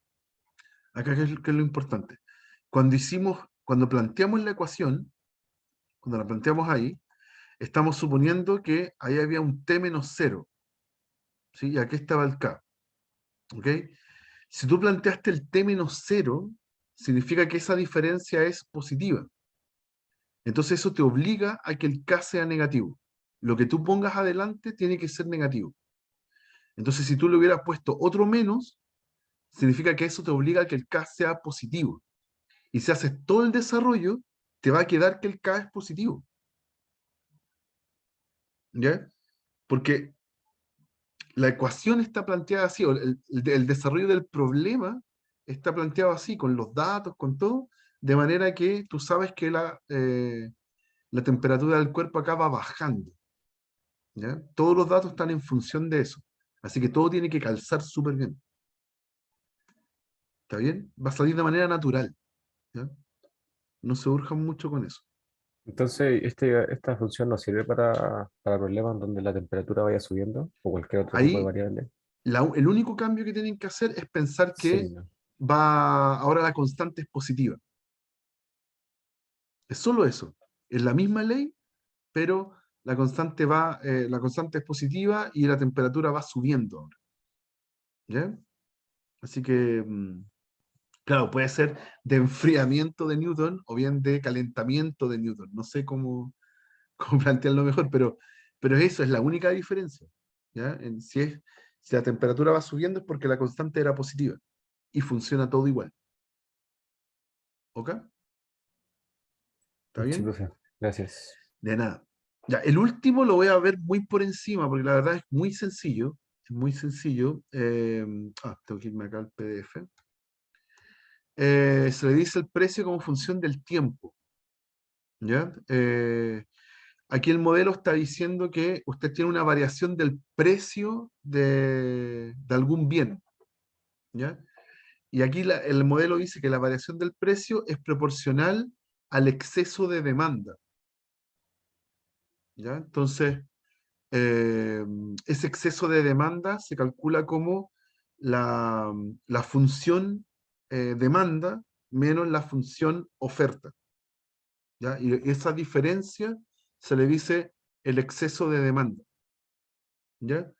Acá, ¿qué es lo importante? Cuando planteamos la ecuación, cuando la planteamos ahí, estamos suponiendo que ahí había un t menos 0, ¿sí? Y aquí estaba el k, ¿ok? Si tú planteaste el t menos 0, significa que esa diferencia es positiva. Entonces eso te obliga a que el k sea negativo. Lo que tú pongas adelante tiene que ser negativo. Entonces, si tú le hubieras puesto otro menos, significa que eso te obliga a que el K sea positivo. Y si haces todo el desarrollo, te va a quedar que el K es positivo. ¿Ya? Porque la ecuación está planteada así, o el desarrollo del problema está planteado así, con los datos, con todo, de manera que tú sabes que la temperatura del cuerpo acá va bajando. ¿Ya? Todos los datos están en función de eso. Así que todo tiene que calzar súper bien. ¿Está bien? Va a salir de manera natural. ¿Ya? No se urjan mucho con eso. Entonces, esta función nos sirve para problemas donde la temperatura vaya subiendo o cualquier otro tipo de Ahí variable. el único cambio que tienen que hacer es pensar Sí, que no. ahora la constante es positiva. Es solo eso. Es la misma ley, pero la constante es positiva y la temperatura va subiendo ahora. ¿Ya? Así que, claro, puede ser de enfriamiento de Newton o bien de calentamiento de Newton. No sé cómo plantearlo mejor, pero eso es la única diferencia. ¿Ya? Si la temperatura va subiendo es porque la constante era positiva y funciona todo igual. ¿Ok? ¿Está Sí, bien? profe. Gracias. De nada. Ya, el último lo voy a ver muy por encima, porque la verdad es muy sencillo. Es muy sencillo. Tengo que irme acá al PDF. Se le dice el precio como función del tiempo. ¿Ya? Aquí el modelo está diciendo que usted tiene una variación del precio de algún bien. ¿Ya? Y aquí el modelo dice que la variación del precio es proporcional al exceso de demanda. ¿Ya? Entonces, ese exceso de demanda se calcula como la función demanda menos la función oferta, ¿ya? Y esa diferencia se le dice el exceso de demanda, ¿ya?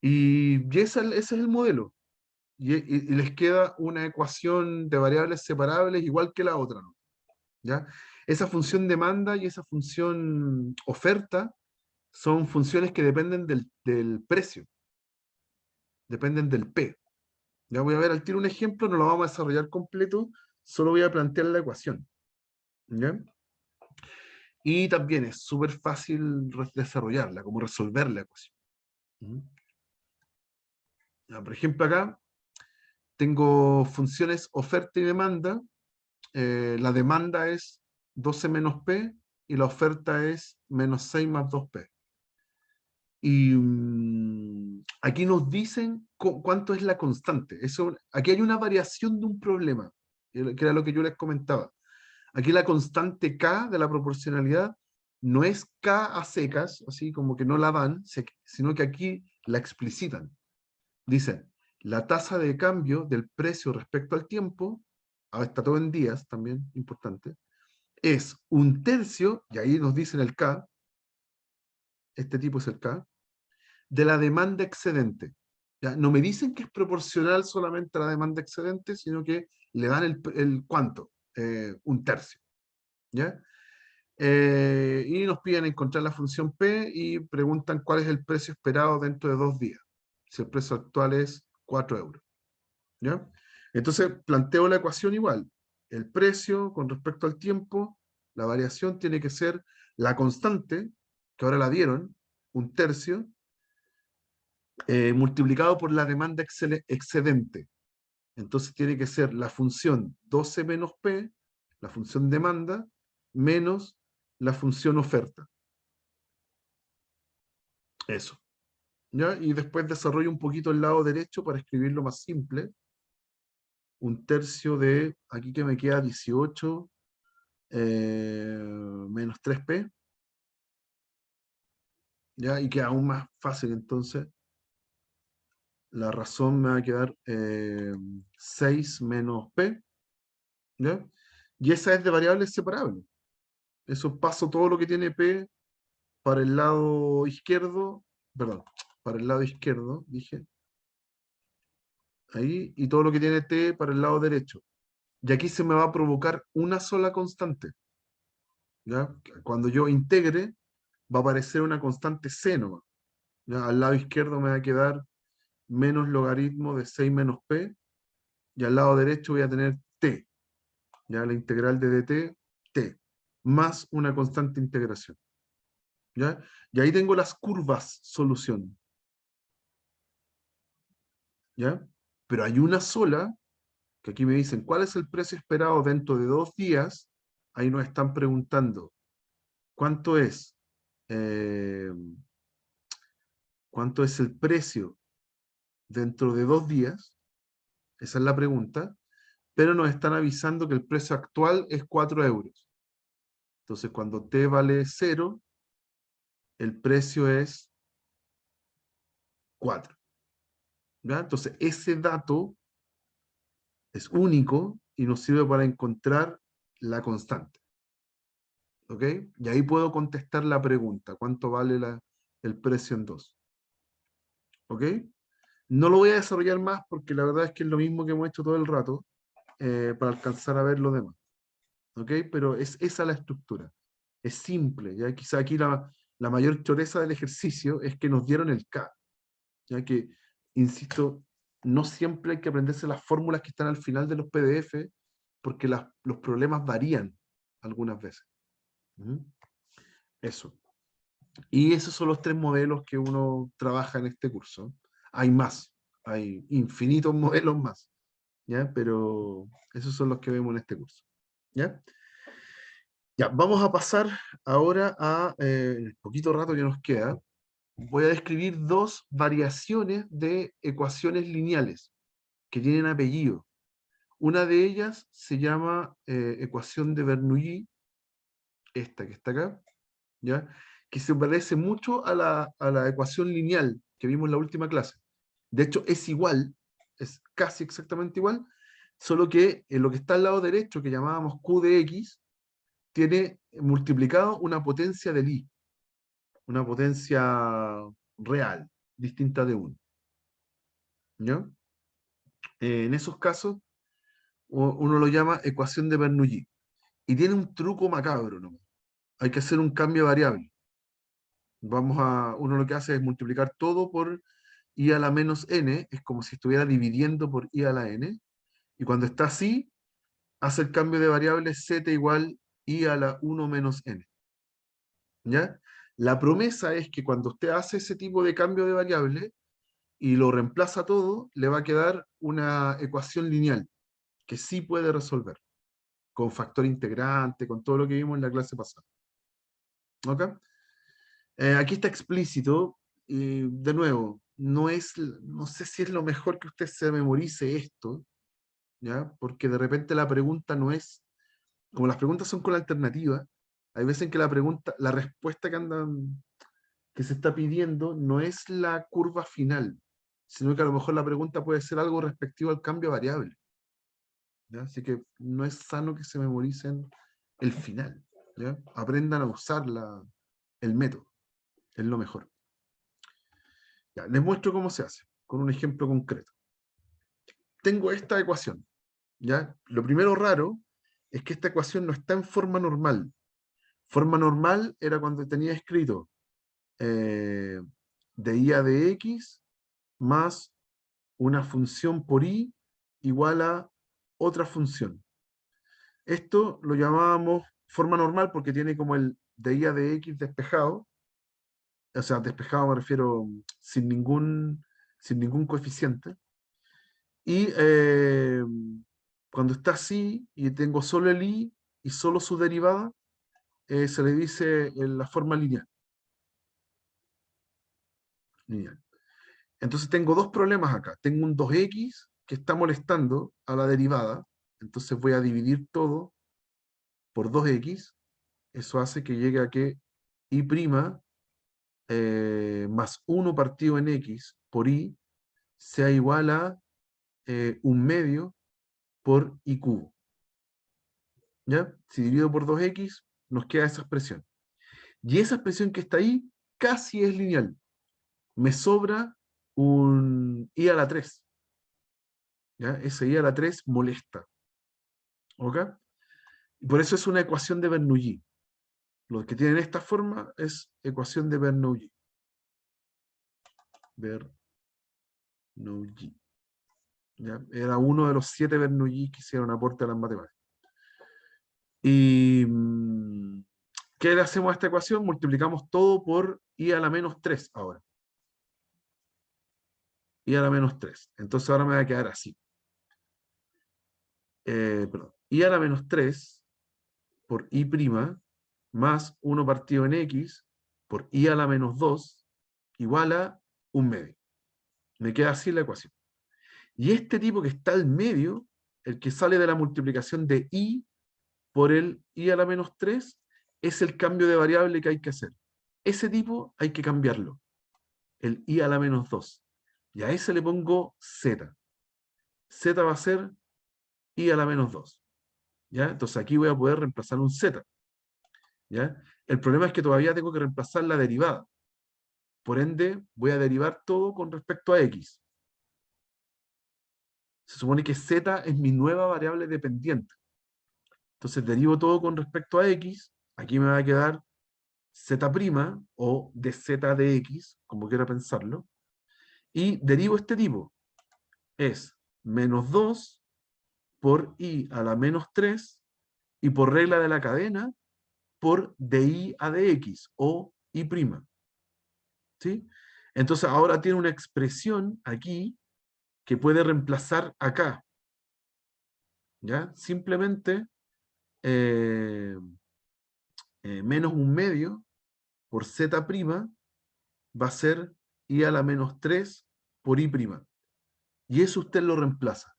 Y ese es el modelo. Y les queda una ecuación de variables separables igual que la otra, ¿no? ¿Ya? Esa función demanda y esa función oferta son funciones que dependen del precio, dependen del P. Ya voy a ver al tiro un ejemplo, no lo vamos a desarrollar completo, solo voy a plantear la ecuación. ¿Ya? Y también es súper fácil desarrollarla, como resolver la ecuación. Ya, por ejemplo, acá tengo funciones oferta y demanda. La demanda es 12 menos P y la oferta es menos 6 más 2P. Y aquí nos dicen cuánto es la constante. Aquí hay una variación de un problema, que era lo que yo les comentaba. Aquí la constante K de la proporcionalidad no es K a secas, así como que no la dan, sino que aquí la explicitan. Dicen, la tasa de cambio del precio respecto al tiempo, ahora está todo en días también, importante, es 1/3, y ahí nos dicen el K, este tipo es el K, de la demanda excedente. ¿Ya? No me dicen que es proporcional solamente a la demanda excedente, sino que le dan el cuánto, 1/3. ¿Ya? Y nos piden encontrar la función P y preguntan cuál es el precio esperado dentro de 2 días. Si el precio actual es 4 euros. ¿Ya? Entonces planteo la ecuación igual. El precio con respecto al tiempo, la variación tiene que ser la constante, que ahora la dieron, 1/3, multiplicado por la demanda excedente. Entonces tiene que ser la función 12 menos P, la función demanda, menos la función oferta. Eso. ¿Ya? Y después desarrollo un poquito el lado derecho para escribirlo más simple. 1/3 de, aquí que me queda 18, menos 3P. ¿Ya? Y queda aún más fácil entonces. La razón me va a quedar 6 menos P. ¿Ya? Y esa es de variables separables. Eso paso todo lo que tiene P para el lado izquierdo, perdón, para el lado izquierdo, dije, ahí, y todo lo que tiene T para el lado derecho. Y aquí se me va a provocar una sola constante. ¿Ya? Cuando yo integre, va a aparecer una constante C nomás. ¿Ya? Al lado izquierdo me va a quedar menos logaritmo de 6 menos P, y al lado derecho voy a tener T. ¿Ya? La integral de dt, T, más una constante integración. ¿Ya? Y ahí tengo las curvas solución. ¿Ya? Pero hay una sola, que aquí me dicen, ¿cuál es el precio esperado dentro de 2 días? Ahí nos están preguntando, ¿cuánto es, eh, ¿cuánto es el precio dentro de 2 días? Esa es la pregunta. Pero nos están avisando que el precio actual es 4 euros. Entonces, cuando t vale 0, el precio es 4. ¿Ya? Entonces, ese dato es único y nos sirve para encontrar la constante. ¿Ok? Y ahí puedo contestar la pregunta, ¿cuánto vale el precio en 2? ¿Ok? No lo voy a desarrollar más porque la verdad es que es lo mismo que hemos hecho todo el rato para alcanzar a ver lo demás. ¿Ok? Pero es esa la estructura. Es simple, ¿ya? Quizá aquí la mayor choreza del ejercicio es que nos dieron el K, ya que, insisto, no siempre hay que aprenderse las fórmulas que están al final de los PDF, porque los problemas varían algunas veces. Eso. Y esos son los 3 modelos que uno trabaja en este curso. Hay más, hay infinitos modelos más, ¿ya? Pero esos son los que vemos en este curso, ¿ya? Ya, vamos a pasar ahora a el poquito rato que nos queda. Voy a describir 2 variaciones de ecuaciones lineales que tienen apellido. Una de ellas se llama ecuación de Bernoulli, esta que está acá, ¿ya? que se parece mucho a la ecuación lineal que vimos en la última clase. De hecho, es igual, es casi exactamente igual, solo que en lo que está al lado derecho, que llamábamos Q de X, tiene multiplicado una potencia del I, una potencia real, distinta de 1. ¿Ya? En esos casos, uno lo llama ecuación de Bernoulli. Y tiene un truco macabro, ¿no? Hay que hacer un cambio de variable. Uno lo que hace es multiplicar todo por i a la menos n, es como si estuviera dividiendo por i a la n, y cuando está así, hace el cambio de variable z igual i a la 1 menos n. ¿Ya? La promesa es que cuando usted hace ese tipo de cambio de variable y lo reemplaza todo, le va a quedar una ecuación lineal que sí puede resolver, con factor integrante, con todo lo que vimos en la clase pasada. ¿Ok? Aquí está explícito, y de nuevo, no sé si es lo mejor que usted se memorice esto, ¿ya? Porque de repente la pregunta no es, como las preguntas son con alternativa, hay veces en que la respuesta que se está pidiendo no es la curva final, sino que a lo mejor la pregunta puede ser algo respectivo al cambio de variable, ¿ya? Así que no es sano que se memoricen el final, ¿ya? Aprendan a usar el método, es lo mejor. Ya, les muestro cómo se hace, con un ejemplo concreto. Tengo esta ecuación, ¿ya? Lo primero raro es que esta ecuación no está en forma normal. Forma normal era cuando tenía escrito de i a de x más una función por i igual a otra función. Esto lo llamábamos forma normal porque tiene como el de i a de x despejado, o sea, despejado me refiero sin ningún coeficiente. Y cuando está así y tengo solo el i y solo su derivada, se le dice en la forma lineal. Lineal. Entonces tengo dos problemas acá. Tengo un 2x que está molestando a la derivada. Entonces voy a dividir todo por 2x. Eso hace que llegue a que i' más 1 partido en x por i sea igual a 1/2 por i cubo. ¿Ya? Si divido por 2x, nos queda esa expresión. Y esa expresión que está ahí casi es lineal. Me sobra un i a la 3. ¿Ya? Ese i a la 3 molesta. ¿Ok? Y por eso es una ecuación de Bernoulli. Los que tienen esta forma es ecuación de Bernoulli. Bernoulli. ¿Ya? Era uno de los 7 Bernoulli que hicieron aporte a las matemáticas. ¿Y qué le hacemos a esta ecuación? Multiplicamos todo por i a la menos 3 ahora. I a la menos 3. Entonces ahora me va a quedar así. Perdón. I a la menos 3 por i' más 1 partido en x por i a la menos 2 igual a 1/2. Me queda así la ecuación. Y este tipo que está al medio, el que sale de la multiplicación de i por el i a la menos 3, es el cambio de variable que hay que hacer. Ese tipo hay que cambiarlo. El i a la menos 2. Y a ese le pongo z. Z va a ser i a la menos 2. ¿Ya? Entonces aquí voy a poder reemplazar un z. ¿Ya? El problema es que todavía tengo que reemplazar la derivada. Por ende, voy a derivar todo con respecto a x. Se supone que z es mi nueva variable dependiente. Entonces derivo todo con respecto a x. Aquí me va a quedar z' o de z de x, como quiera pensarlo. Y derivo este tipo. Es menos 2 por i a la menos 3 y por regla de la cadena por di a de x o i'. ¿Sí? Entonces ahora tiene una expresión aquí que puede reemplazar acá. ¿Ya? Simplemente menos 1/2 por z' va a ser i a la menos 3 por i'. Y eso usted lo reemplaza.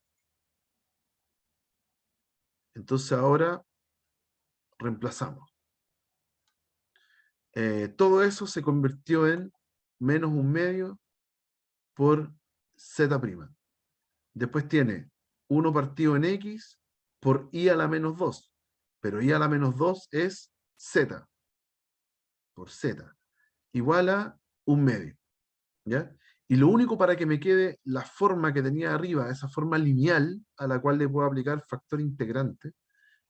Entonces ahora reemplazamos. todo eso se convirtió en menos un medio por z'. Después tiene 1 partido en x por i a la menos 2. Pero i a la menos 2 es z por z, igual a un medio. ¿Ya? Y lo único para que me quede la forma que tenía arriba, esa forma lineal a la cual le puedo aplicar factor integrante,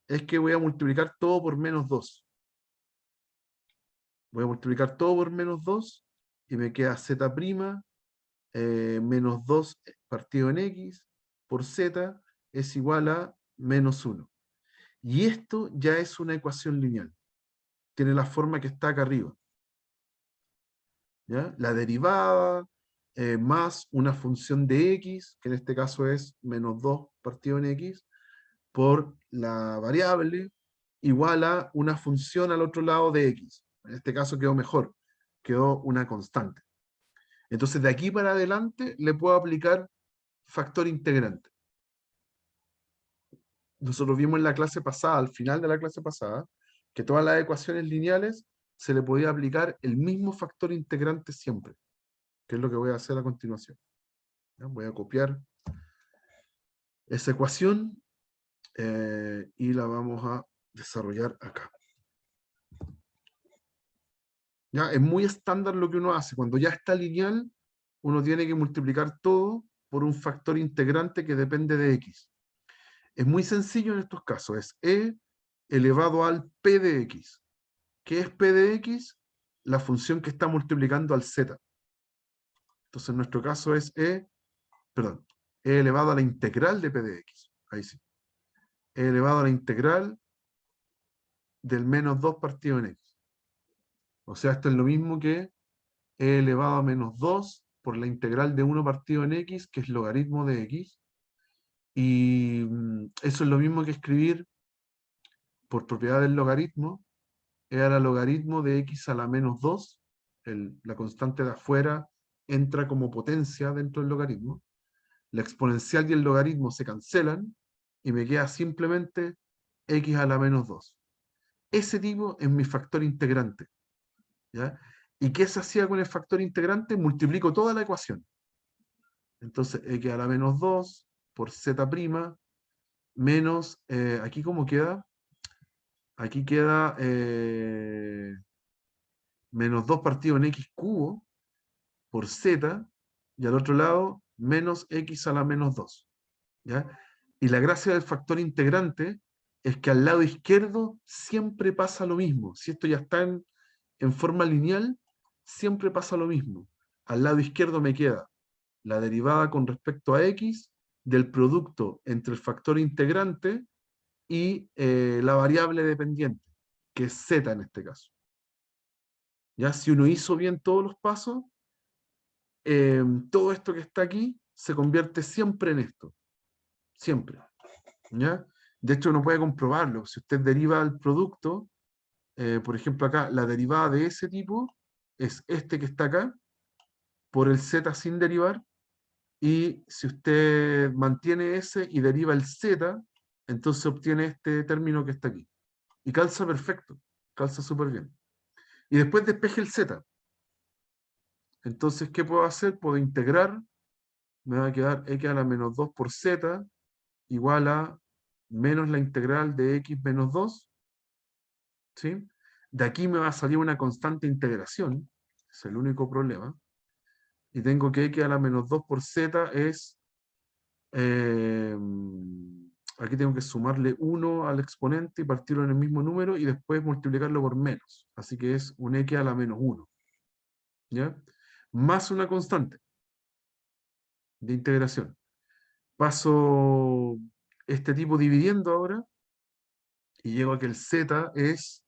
es que voy a multiplicar todo por menos 2. Voy a multiplicar todo por menos 2 y me queda z' menos 2 partido en x por z es igual a menos 1. Y esto ya es una ecuación lineal. Tiene la forma que está acá arriba. ¿Ya? La derivada más una función de x, que en este caso es menos 2 partido en x, por la variable, igual a una función al otro lado de x. En este caso quedó mejor, quedó una constante. Entonces de aquí para adelante le puedo aplicar factor integrante. Nosotros vimos en la clase pasada, al final de la clase pasada, que todas las ecuaciones lineales se le podía aplicar el mismo factor integrante siempre, que es lo que voy a hacer a continuación. ¿Ya? Voy a copiar esa ecuación y la vamos a desarrollar acá. ¿Ya? Es muy estándar lo que uno hace. Cuando ya está lineal, uno tiene que multiplicar todo por un factor integrante que depende de x. Es muy sencillo en estos casos. Es e elevado al p de x. ¿Qué es p de x? La función que está multiplicando al z. Entonces en nuestro caso es e elevado a la integral de p de x. Ahí sí. E elevado a la integral del menos 2 partido en x. O sea, esto es lo mismo que e elevado a menos 2 por la integral de 1 partido en x, que es logaritmo de x. Y eso es lo mismo que escribir por propiedad del logaritmo, e a la logaritmo de x a la menos 2, la constante de afuera entra como potencia dentro del logaritmo, la exponencial y el logaritmo se cancelan, y me queda simplemente x a la menos 2. Ese tipo es mi factor integrante. ¿Ya? ¿Y qué se hacía con el factor integrante? Multiplico toda la ecuación. Entonces, x a la menos 2 por z' menos, ¿aquí cómo queda? Aquí queda menos 2 partido en x cubo por z, y al otro lado, menos x a la menos 2. ¿Ya? Y la gracia del factor integrante es que al lado izquierdo siempre pasa lo mismo. Si esto ya está en forma lineal, siempre pasa lo mismo. Al lado izquierdo me queda la derivada con respecto a x del producto entre el factor integrante y la variable dependiente, que es z en este caso. Ya, si uno hizo bien todos los pasos, todo esto que está aquí se convierte siempre en esto. Siempre. ¿Ya? De hecho, uno puede comprobarlo. Si usted deriva el producto, por ejemplo acá, la derivada de ese tipo es este que está acá, por el z sin derivar, y si usted mantiene ese y deriva el z, entonces obtiene este término que está aquí. Y calza perfecto, calza súper bien. Y después despeje el z. Entonces, ¿qué puedo hacer? Puedo integrar, me va a quedar x a la menos 2 por z, igual a menos la integral de x menos 2, ¿sí? De aquí me va a salir una constante integración, es el único problema, y tengo que x a la menos 2 por z es, aquí tengo que sumarle 1 al exponente y partirlo en el mismo número y después multiplicarlo por menos, así que es un x a la menos 1, ¿ya? Más una constante de integración. Paso este tipo dividiendo ahora, y llego a que el z es,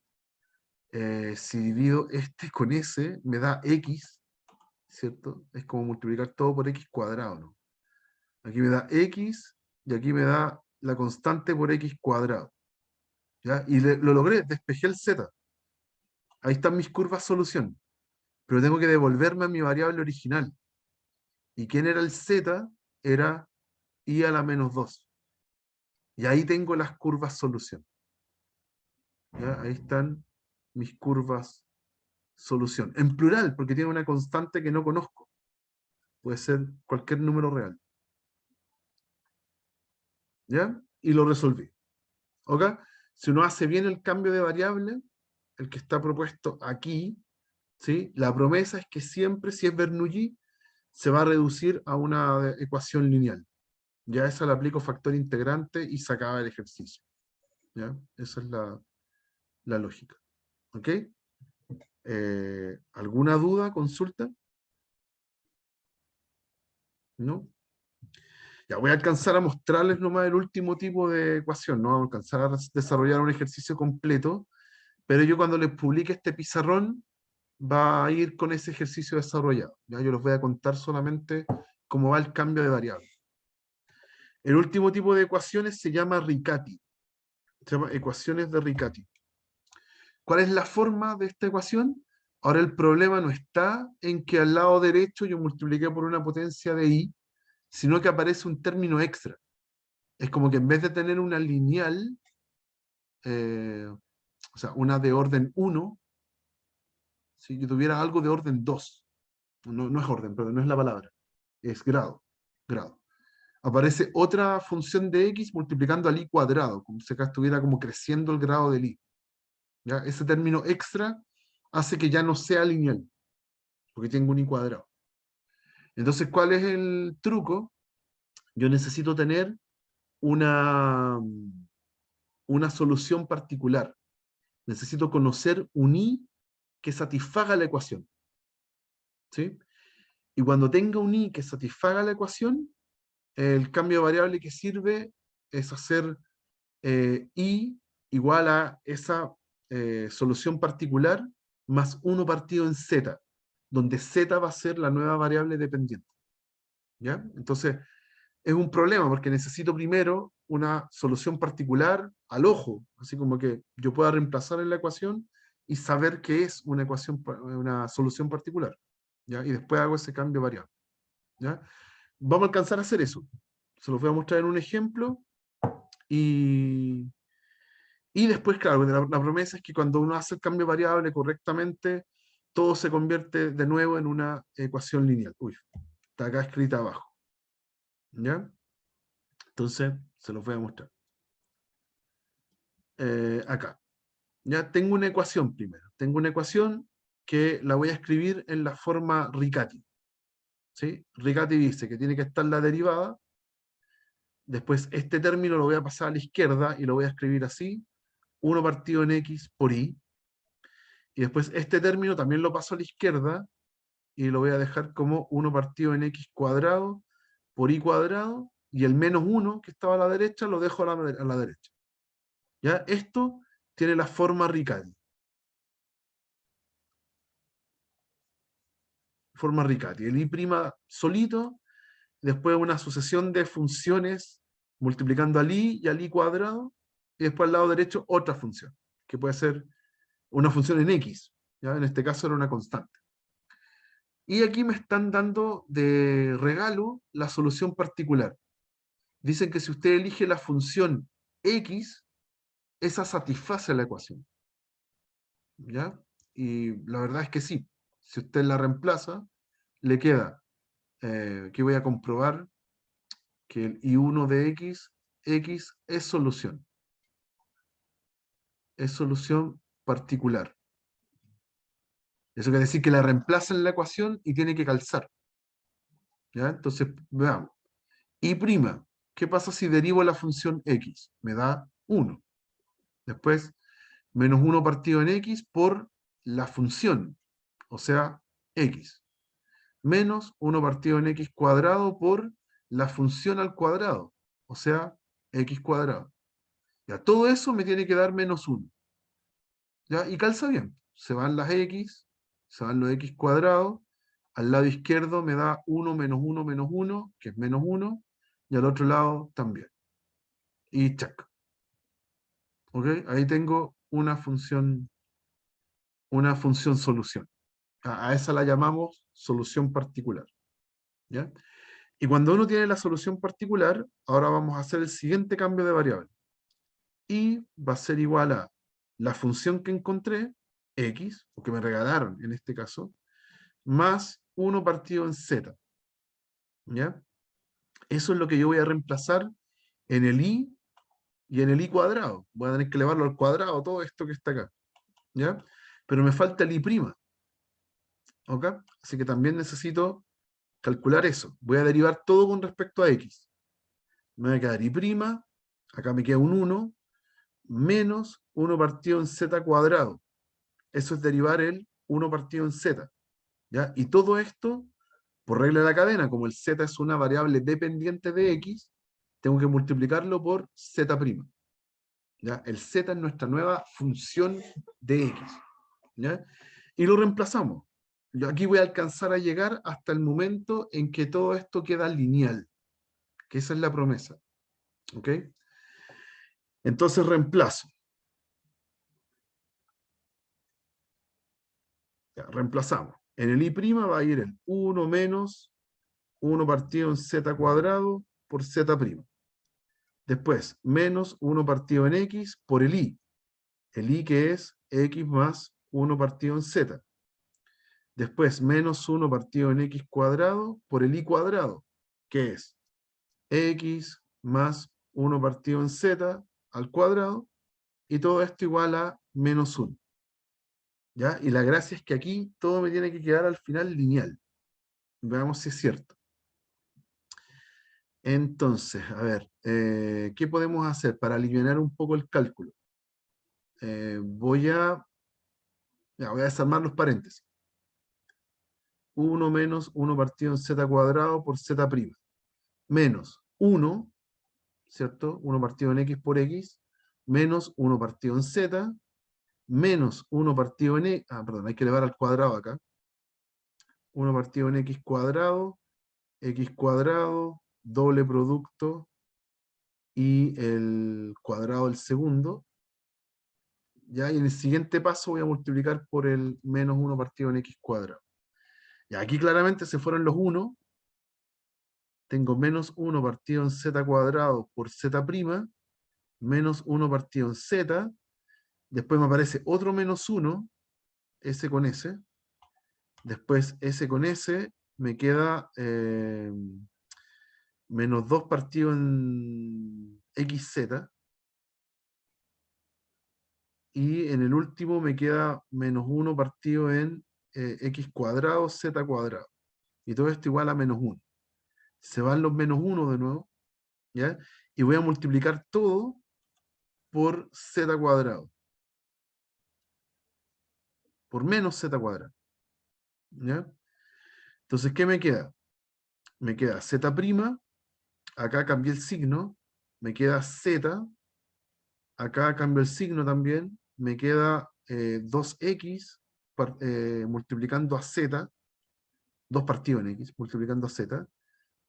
si divido este con s, me da x, ¿cierto? Es como multiplicar todo por x cuadrado, ¿no? Aquí me da x, y aquí me da la constante por x cuadrado. ¿Ya? Y lo logré, despejé el z. Ahí están mis curvas solución. Pero tengo que devolverme a mi variable original. ¿Y quién era el z? Era i a la menos 2. Y ahí tengo las curvas solución. ¿Ya? Ahí están mis curvas solución. En plural, porque tiene una constante que no conozco. Puede ser cualquier número real. ¿Ya? Y lo resolví. ¿Ok? Si uno hace bien el cambio de variable, el que está propuesto aquí, ¿sí? La promesa es que siempre, si es Bernoulli, se va a reducir a una ecuación lineal. Ya esa la aplico factor integrante y se acaba el ejercicio. ¿Ya? Esa es la lógica. ¿Ok? ¿Alguna duda, consulta? ¿No? Ya voy a alcanzar a mostrarles nomás el último tipo de ecuación, no voy a alcanzar a desarrollar un ejercicio completo, pero yo cuando les publique este pizarrón va a ir con ese ejercicio desarrollado. ¿Ya? Yo les voy a contar solamente cómo va el cambio de variable. El último tipo de ecuaciones se llama Riccati, se llama ecuaciones de Riccati. ¿Cuál es la forma de esta ecuación? Ahora el problema no está en que al lado derecho yo multipliqué por una potencia de i, sino que aparece un término extra. Es como que en vez de tener una lineal, o sea, una de orden 1, si yo tuviera algo de orden 2, no, no es orden, pero no es la palabra, es grado, grado. Aparece otra función de x multiplicando al i cuadrado, como si acá estuviera como creciendo el grado del i. ¿Ya? Ese término extra hace que ya no sea lineal, porque tengo un i cuadrado. Entonces, ¿cuál es el truco? Yo necesito tener una, una solución particular. Necesito conocer un i que satisfaga la ecuación. ¿Sí? Y cuando tenga un i que satisfaga la ecuación, el cambio de variable que sirve es hacer i igual a esa solución particular más 1 partido en z, donde z va a ser la nueva variable dependiente. ¿Ya? Entonces, es un problema porque necesito primero una solución particular al ojo, así como que yo pueda reemplazar en la ecuación y saber que es una ecuación, una solución particular. ¿Ya? Y después hago ese cambio variable. ¿Ya? Vamos a alcanzar a hacer eso. Se los voy a mostrar en un ejemplo y después, claro, la promesa es que cuando uno hace el cambio variable correctamente, todo se convierte de nuevo en una ecuación lineal. Uy, está acá escrita abajo. ¿Ya? Entonces, se los voy a mostrar. Acá. Ya tengo una ecuación primero. Tengo una ecuación que la voy a escribir en la forma Riccati. ¿Sí? Riccati dice que tiene que estar la derivada. Después este término lo voy a pasar a la izquierda y lo voy a escribir así. 1 partido en x por y. Y después este término también lo paso a la izquierda y lo voy a dejar como 1 partido en x cuadrado por y cuadrado. Y el menos 1 que estaba a la derecha lo dejo a la derecha. ¿Ya? Esto tiene la forma Riccati. Forma Riccati. El i' solito, después una sucesión de funciones multiplicando al i y al i cuadrado, y después al lado derecho otra función, que puede ser una función en x, ¿ya? En este caso era una constante. Y aquí me están dando de regalo la solución particular. Dicen que si usted elige la función x, esa satisface la ecuación. ¿Ya? Y la verdad es que sí. Si usted la reemplaza, le queda, que voy a comprobar, que el I1 de x es solución. Es solución particular. Eso quiere decir que la reemplaza en la ecuación y tiene que calzar. ¿Ya? Entonces, veamos. Y', ¿qué pasa si derivo la función x? Me da 1. Después, menos 1 partido en x por la función, o sea, x. Menos 1 partido en x cuadrado por la función al cuadrado, o sea, x cuadrado. Ya, todo eso me tiene que dar menos 1. ¿Ya? Y calza bien. Se van las x, se van los x cuadrados. Al lado izquierdo me da 1 menos 1 menos 1, que es menos 1, y al otro lado también. Y check. ¿Ok? Ahí tengo una función solución. A esa la llamamos solución particular. ¿Ya? Y cuando uno tiene la solución particular, ahora vamos a hacer el siguiente cambio de variable. Y va a ser igual a la función que encontré X, o que me regalaron en este caso, más 1 partido en Z. ¿Ya? Eso es lo que yo voy a reemplazar en el I y en el I cuadrado. Voy a tener que elevarlo al cuadrado, todo esto que está acá. ¿Ya? Pero me falta el I'. ¿Ok? Así que también necesito calcular eso. Voy a derivar todo con respecto a X. Me va a quedar I', acá me queda un 1, menos 1 partido en Z cuadrado. Eso es derivar el 1 partido en Z. ¿Ya? Y todo esto, por regla de la cadena, como el Z es una variable dependiente de X, tengo que multiplicarlo por Z'. ¿Ya? El Z es nuestra nueva función de X. ¿Ya? Y lo reemplazamos. Yo aquí voy a alcanzar a llegar hasta el momento en que todo esto queda lineal, que esa es la promesa. ¿Ok? Entonces reemplazo. Ya, reemplazamos. En el I' va a ir el 1 menos 1 partido en Z cuadrado por Z'. Después, menos 1 partido en X por el I. El I que es X más 1 partido en Z. Después, menos 1 partido en X cuadrado por el I cuadrado, que es X más 1 partido en Z al cuadrado, y todo esto igual a menos 1. ¿Ya? Y la gracia es que aquí todo me tiene que quedar al final lineal. Veamos si es cierto. Entonces, a ver, ¿qué podemos hacer para aliviar un poco el cálculo? Voy a desarmar los paréntesis. 1 menos 1 partido en Z cuadrado por Z'. Menos 1, ¿cierto? 1 partido en X por X, menos 1 partido en Z, menos 1 partido en X, perdón, hay que elevar al cuadrado acá. 1 partido en X cuadrado, doble producto, y el cuadrado del segundo. ¿Ya? Y en el siguiente paso voy a multiplicar por el menos 1 partido en X cuadrado. Y aquí claramente se fueron los 1. Tengo menos 1 partido en Z cuadrado por Z', menos 1 partido en Z. Después me aparece otro menos 1, S con S. Después S con S, me queda menos 2 partido en XZ. Y en el último me queda menos 1 partido en X cuadrado, Z cuadrado. Y todo esto igual a menos 1. Se van los menos 1 de nuevo, ¿ya? Y voy a multiplicar todo por Z cuadrado. Por menos Z cuadrado. ¿Ya? Entonces, ¿qué me queda? Me queda Z', acá cambié el signo, me queda Z, acá cambio el signo también, me queda 2x multiplicando a Z, 2 partido en X multiplicando a Z,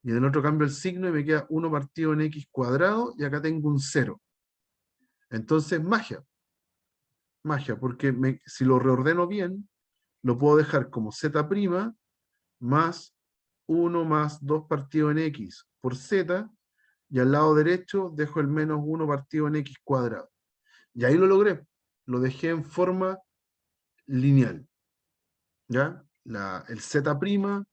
y en el otro cambio el signo y me queda 1 partido en X cuadrado, y acá tengo un 0. Entonces, magia, porque si lo reordeno bien, lo puedo dejar como Z' más 1 más 2 partido en X por Z, y al lado derecho dejo el menos 1 partido en X cuadrado. Y ahí lo logré. Lo dejé en forma lineal. ¿Ya? El Z',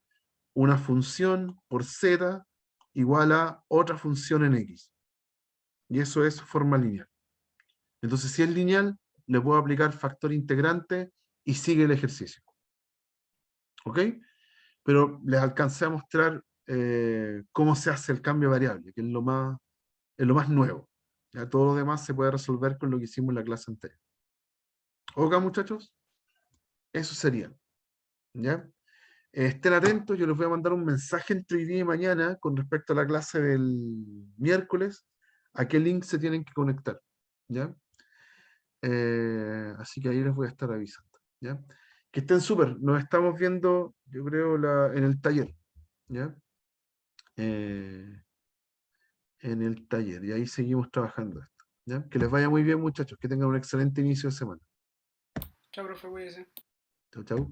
una función por Z igual a otra función en X. Y eso es forma lineal. Entonces, si es lineal, le puedo aplicar factor integrante y sigue el ejercicio. ¿Ok? Pero les alcancé a mostrar cómo se hace el cambio de variable, que es lo más nuevo. ¿Ya? Todo lo demás se puede resolver con lo que hicimos en la clase anterior. ¿Ok, muchachos? Eso sería. ¿Ya? Estén atentos, yo les voy a mandar un mensaje entre hoy día y mañana con respecto a la clase del miércoles, a qué link se tienen que conectar. ¿Ya? Así que ahí les voy a estar avisando. ¿Ya? Que estén súper. Nos estamos viendo, yo creo, en el taller. ¿Ya? En el taller. Y ahí seguimos trabajando esto. ¿Ya? Que les vaya muy bien, muchachos. Que tengan un excelente inicio de semana. Chao, profe, cuídese. Chau, chau.